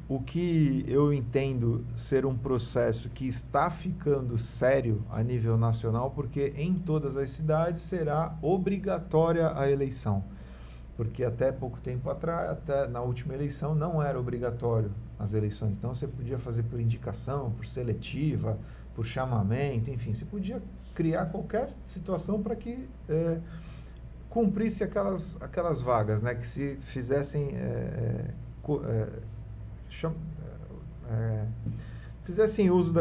O que eu entendo ser um processo que está ficando sério a nível nacional, porque em todas as cidades será obrigatória a eleição. Porque até pouco tempo atrás, até na última eleição, não era obrigatório as eleições. Então você podia fazer por indicação, por seletiva, por chamamento, enfim, você podia criar qualquer situação para que cumprisse aquelas vagas, né, que se fizessem fizessem uso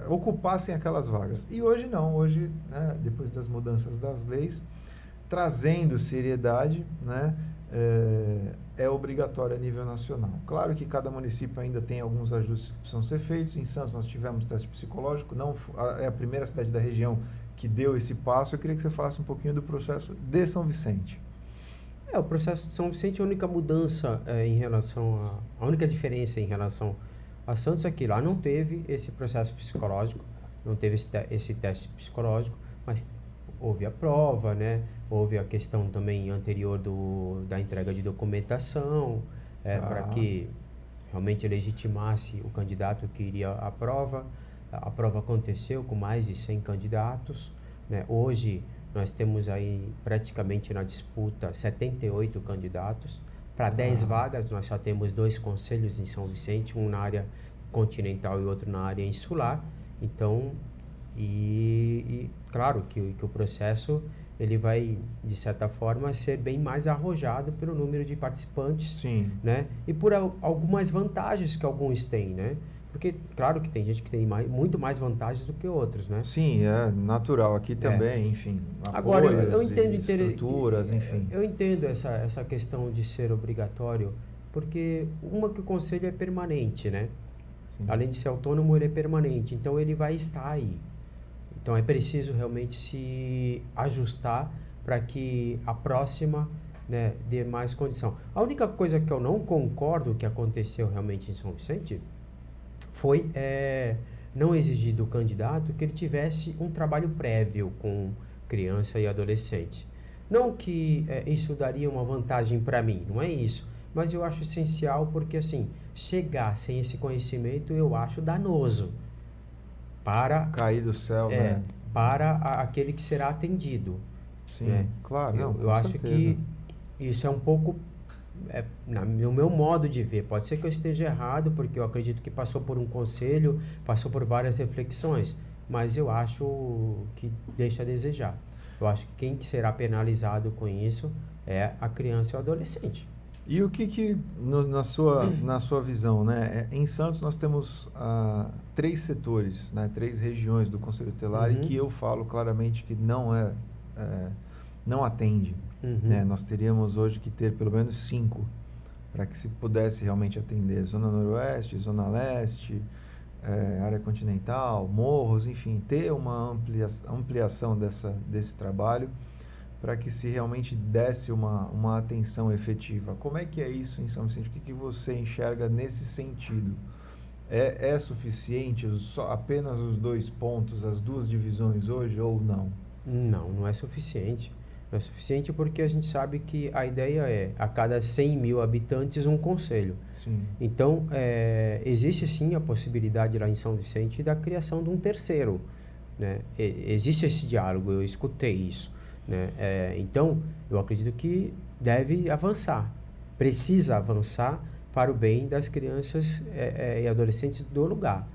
ocupassem aquelas vagas. E hoje não, hoje, né, depois das mudanças das leis, trazendo seriedade, né, é obrigatório a nível nacional. Claro que cada município ainda tem alguns ajustes que precisam ser feitos. Em Santos nós tivemos teste psicológico, é a primeira cidade da região que deu esse passo. Eu queria que você falasse um pouquinho do processo de São Vicente. O processo de São Vicente, a única mudança a única diferença em relação a Santos é que lá não teve esse processo psicológico, não teve esse teste psicológico, mas houve a prova, né? Houve a questão também anterior da entrega de documentação, para que realmente legitimasse o candidato que iria à prova. A prova aconteceu com mais de 100 candidatos, né? Hoje nós temos aí praticamente na disputa 78 candidatos. Para 10 vagas nós só temos 2 conselhos em São Vicente, um na área continental e outro na área insular. Então, claro que o processo ele vai, de certa forma, ser bem mais arrojado pelo número de participantes. Sim. Né? E por algumas vantagens que alguns têm, né? Porque, claro que tem gente que tem muito mais vantagens do que outros, né? Sim, é natural. Aqui também, enfim, agora, eu entendo estruturas, enfim. Eu entendo essa questão de ser obrigatório, porque que o conselho é permanente, né? Sim. Além de ser autônomo, ele é permanente, então ele vai estar aí. Então é preciso realmente se ajustar para que a próxima, né, dê mais condição. A única coisa que eu não concordo que aconteceu realmente em São Vicente foi não exigir do candidato que ele tivesse um trabalho prévio com criança e adolescente. Não que isso daria uma vantagem para mim, não é isso. Mas eu acho essencial porque, assim, chegar sem esse conhecimento eu acho danoso. Cair do céu, né? Para aquele que será atendido. Sim, né? claro. Não, Eu acho que isso é um pouco, no meu modo de ver. Pode ser que eu esteja errado, porque eu acredito que passou por um conselho, passou por várias reflexões, mas eu acho que deixa a desejar. Eu acho que quem será penalizado com isso é a criança e o adolescente. E o que na sua visão, né? Em Santos nós temos 3 setores, né? 3 regiões do Conselho Tutelar, e que eu falo claramente que não atende, né? Nós teríamos hoje que ter pelo menos 5 para que se pudesse realmente atender Zona Noroeste, Zona Leste, área continental, morros, enfim, ter uma ampliação desse trabalho para que se realmente desse uma atenção efetiva. Como é que é isso em São Vicente? O que você enxerga nesse sentido? É suficiente apenas os 2 pontos, as 2 divisões hoje ou não? Não é suficiente. Não é suficiente porque a gente sabe que a ideia é a cada 100 mil habitantes um conselho. Sim. Então, existe sim a possibilidade lá em São Vicente da criação de um terceiro, né? Existe esse diálogo, eu escutei isso, né? Então, eu acredito que deve avançar, precisa avançar para o bem das crianças e adolescentes do lugar,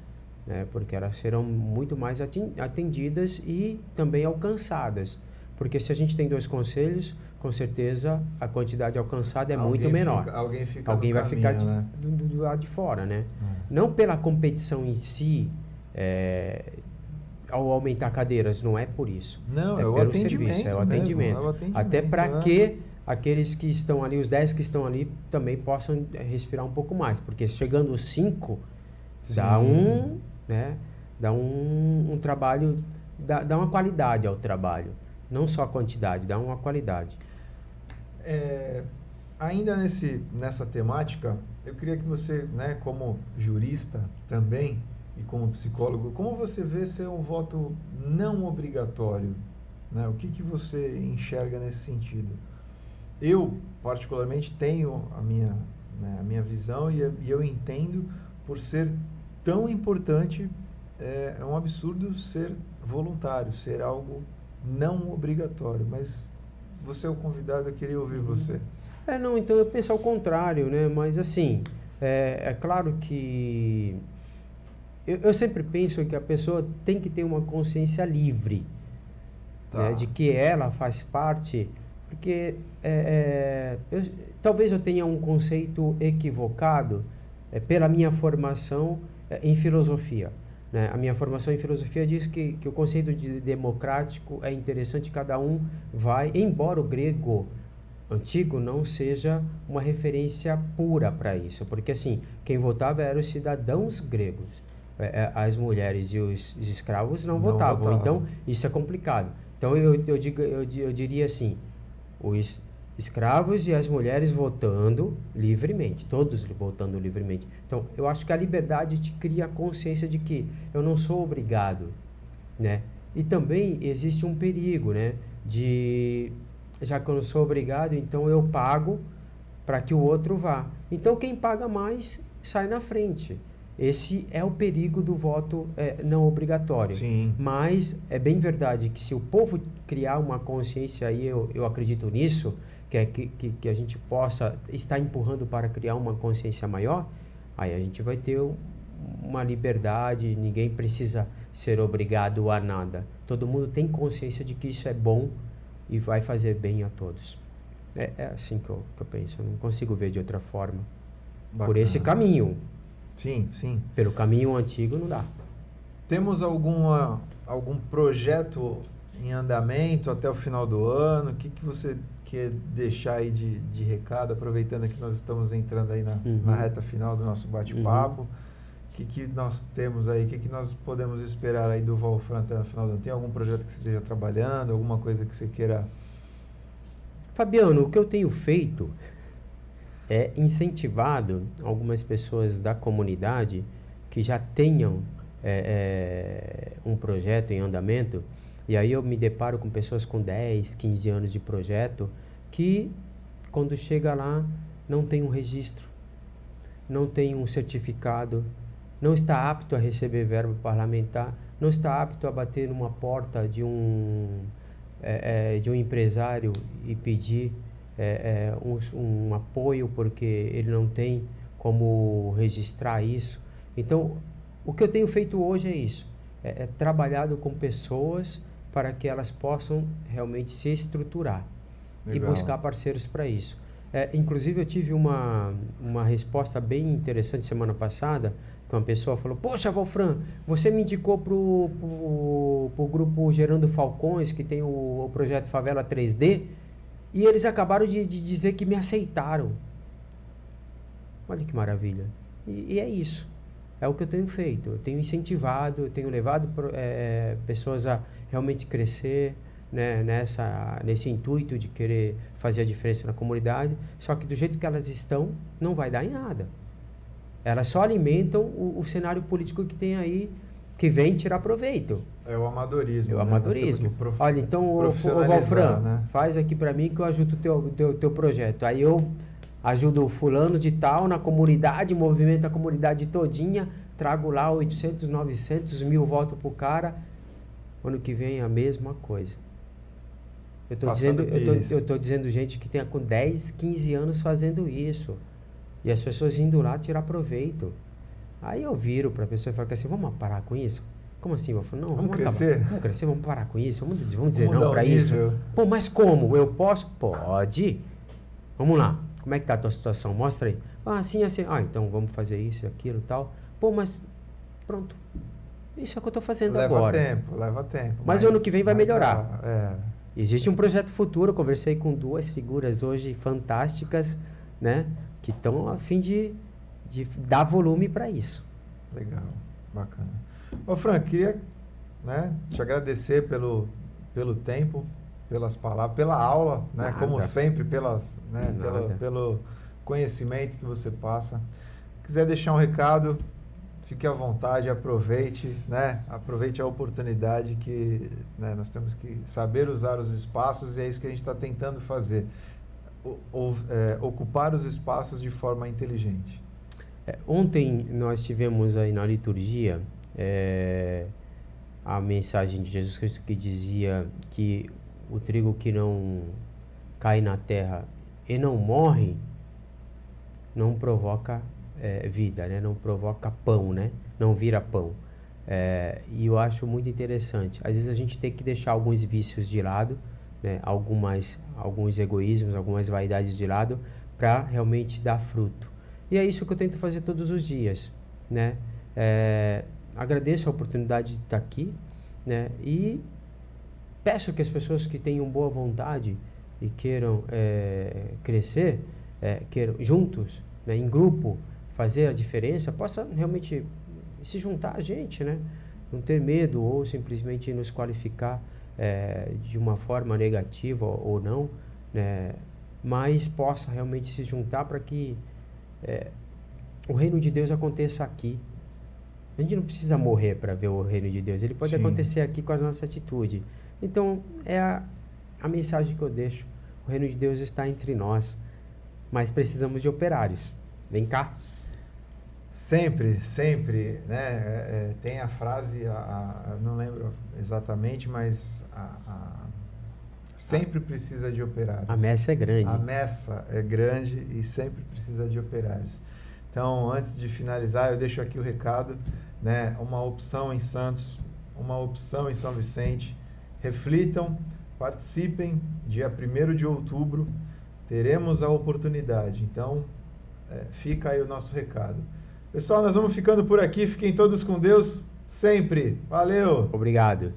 né? Porque elas serão muito mais atendidas e também alcançadas. Porque se a gente tem 2 conselhos, com certeza a quantidade alcançada é muito menor. Alguém vai ficar do lado de fora, né? Não pela competição em si, ao aumentar cadeiras, não é por isso. Não, é o pelo atendimento serviço, é o mesmo, atendimento. é o atendimento. Até para que aqueles que estão ali, os 10 que estão ali, também possam respirar um pouco mais. Porque chegando os 5, dá um trabalho, dá uma qualidade ao trabalho. Não só a quantidade, dá uma qualidade. Ainda nessa temática, eu queria que você, né, como jurista também e como psicólogo, como você vê ser um voto não obrigatório? Né? O que você enxerga nesse sentido? Eu, particularmente, tenho a minha visão e eu entendo por ser tão importante, é um absurdo ser voluntário, ser algo não obrigatório, mas você é o convidado, eu queria ouvir você. Não, então eu penso ao contrário, né? Mas assim, é claro que eu sempre penso que a pessoa tem que ter uma consciência livre, né? De que ela faz parte, porque talvez eu tenha um conceito equivocado pela minha formação em filosofia. Né? A minha formação em filosofia diz que o conceito de democrático é interessante, cada um vai, embora o grego antigo não seja uma referência pura para isso, porque assim, quem votava eram os cidadãos gregos, as mulheres e os escravos não votavam, então isso é complicado. Então eu diria assim, os escravos e as mulheres votando livremente, todos votando livremente. Então, eu acho que a liberdade te cria a consciência de que eu não sou obrigado, né? E também existe um perigo, né? Já que eu não sou obrigado, então eu pago para que o outro vá. Então, quem paga mais sai na frente. Esse é o perigo do voto não obrigatório. Sim. Mas é bem verdade que se o povo criar uma consciência, aí eu acredito nisso, que a gente possa estar empurrando para criar uma consciência maior, aí a gente vai ter uma liberdade, ninguém precisa ser obrigado a nada. Todo mundo tem consciência de que isso é bom e vai fazer bem a todos. É assim que eu penso, eu não consigo ver de outra forma. Bacana. Por esse caminho. Sim, sim. Pelo caminho antigo não dá. Temos algum projeto em andamento até o final do ano? O que você quer deixar aí de recado, aproveitando que nós estamos entrando aí na reta final do nosso bate-papo? O que nós temos aí? O que nós podemos esperar aí do Valfran até o final do ano? Tem algum projeto que você esteja trabalhando? Alguma coisa que você queira? Fabiano, o que eu tenho feito é incentivado algumas pessoas da comunidade que já tenham um projeto em andamento, e aí eu me deparo com pessoas com 10, 15 anos de projeto que, quando chega lá, não tem um registro, não tem um certificado, não está apto a receber verba parlamentar, não está apto a bater numa porta de um de um empresário e pedir um apoio porque ele não tem como registrar isso. Então, o que eu tenho feito hoje é isso, trabalhado com pessoas para que elas possam realmente se estruturar. Legal. E buscar parceiros para isso. Inclusive, eu tive uma resposta bem interessante semana passada, que uma pessoa falou: poxa, Valfran, você me indicou pro grupo Gerando Falcões, que tem o projeto Favela 3D, e eles acabaram de dizer que me aceitaram. Olha que maravilha. E é isso. É o que eu tenho feito. Eu tenho incentivado, eu tenho levado pessoas a realmente crescer, né, nesse intuito de querer fazer a diferença na comunidade. Só que do jeito que elas estão, não vai dar em nada. Elas só alimentam o cenário político que tem aí, que vem tirar proveito. É o amadorismo. É o amadorismo. Olha, então, o Valfran, né? Faz aqui para mim que eu ajudo o teu projeto. Aí eu ajudo o fulano de tal na comunidade, movimento a comunidade todinha, trago lá 800, 900, 1000 votos pro cara. Ano que vem a mesma coisa. Eu tô dizendo gente que tem com 10, 15 anos fazendo isso. E as pessoas indo lá tirar proveito. Aí eu viro para a pessoa e falo assim: vamos parar com isso? Como assim? Eu falo: não, vamos crescer. Vamos crescer, vamos parar com isso. Vamos dizer não para isso. Pô, mas como? Eu posso? Pode. Vamos lá. Como é que tá a tua situação? Mostra aí. Assim, assim. Então vamos fazer isso, aquilo e tal. Pô, mas pronto. Isso é o que eu tô fazendo agora. Leva tempo. Mas ano que vem vai melhorar. Existe um projeto futuro. Eu conversei com 2 figuras hoje fantásticas, né? Que estão a fim de dar volume para isso. Legal, bacana. Ô Frank, queria, né, te agradecer pelo tempo, pelas palavras, pela aula, né, como sempre, pelo conhecimento que você passa. Se quiser deixar um recado, fique à vontade, aproveite, né, aproveite a oportunidade que, né, nós temos que saber usar os espaços, e é isso que a gente está tentando fazer. Ocupar os espaços de forma inteligente. Ontem nós tivemos aí na liturgia a mensagem de Jesus Cristo que dizia que o trigo que não cai na terra e não morre não provoca vida, né? Não provoca pão, né? Não vira pão. E eu acho muito interessante. Às vezes a gente tem que deixar alguns vícios de lado, né, alguns egoísmos, algumas vaidades de lado, para realmente dar fruto. E é isso que eu tento fazer todos os dias, né? Agradeço a oportunidade de estar aqui, né? E peço que as pessoas que tenham boa vontade e queiram crescer, queiram juntos, né, em grupo, fazer a diferença, possa realmente se juntar a gente, né? Não ter medo ou simplesmente nos qualificar de uma forma negativa ou não, né, mas possa realmente se juntar para que o reino de Deus aconteça aqui. A gente não precisa morrer para ver o reino de Deus, ele pode acontecer aqui com a nossa atitude. Então, é a mensagem que eu deixo: o reino de Deus está entre nós, mas precisamos de operários. Vem cá. Sempre, né? Tem a frase, não lembro exatamente, mas sempre precisa de operários. A messa é grande. A messa é grande e sempre precisa de operários. Então, antes de finalizar, eu deixo aqui o recado, né? Uma opção em Santos, uma opção em São Vicente. Reflitam, participem, dia 1º de outubro, teremos a oportunidade. Então, fica aí o nosso recado. Pessoal, nós vamos ficando por aqui. Fiquem todos com Deus sempre. Valeu! Obrigado.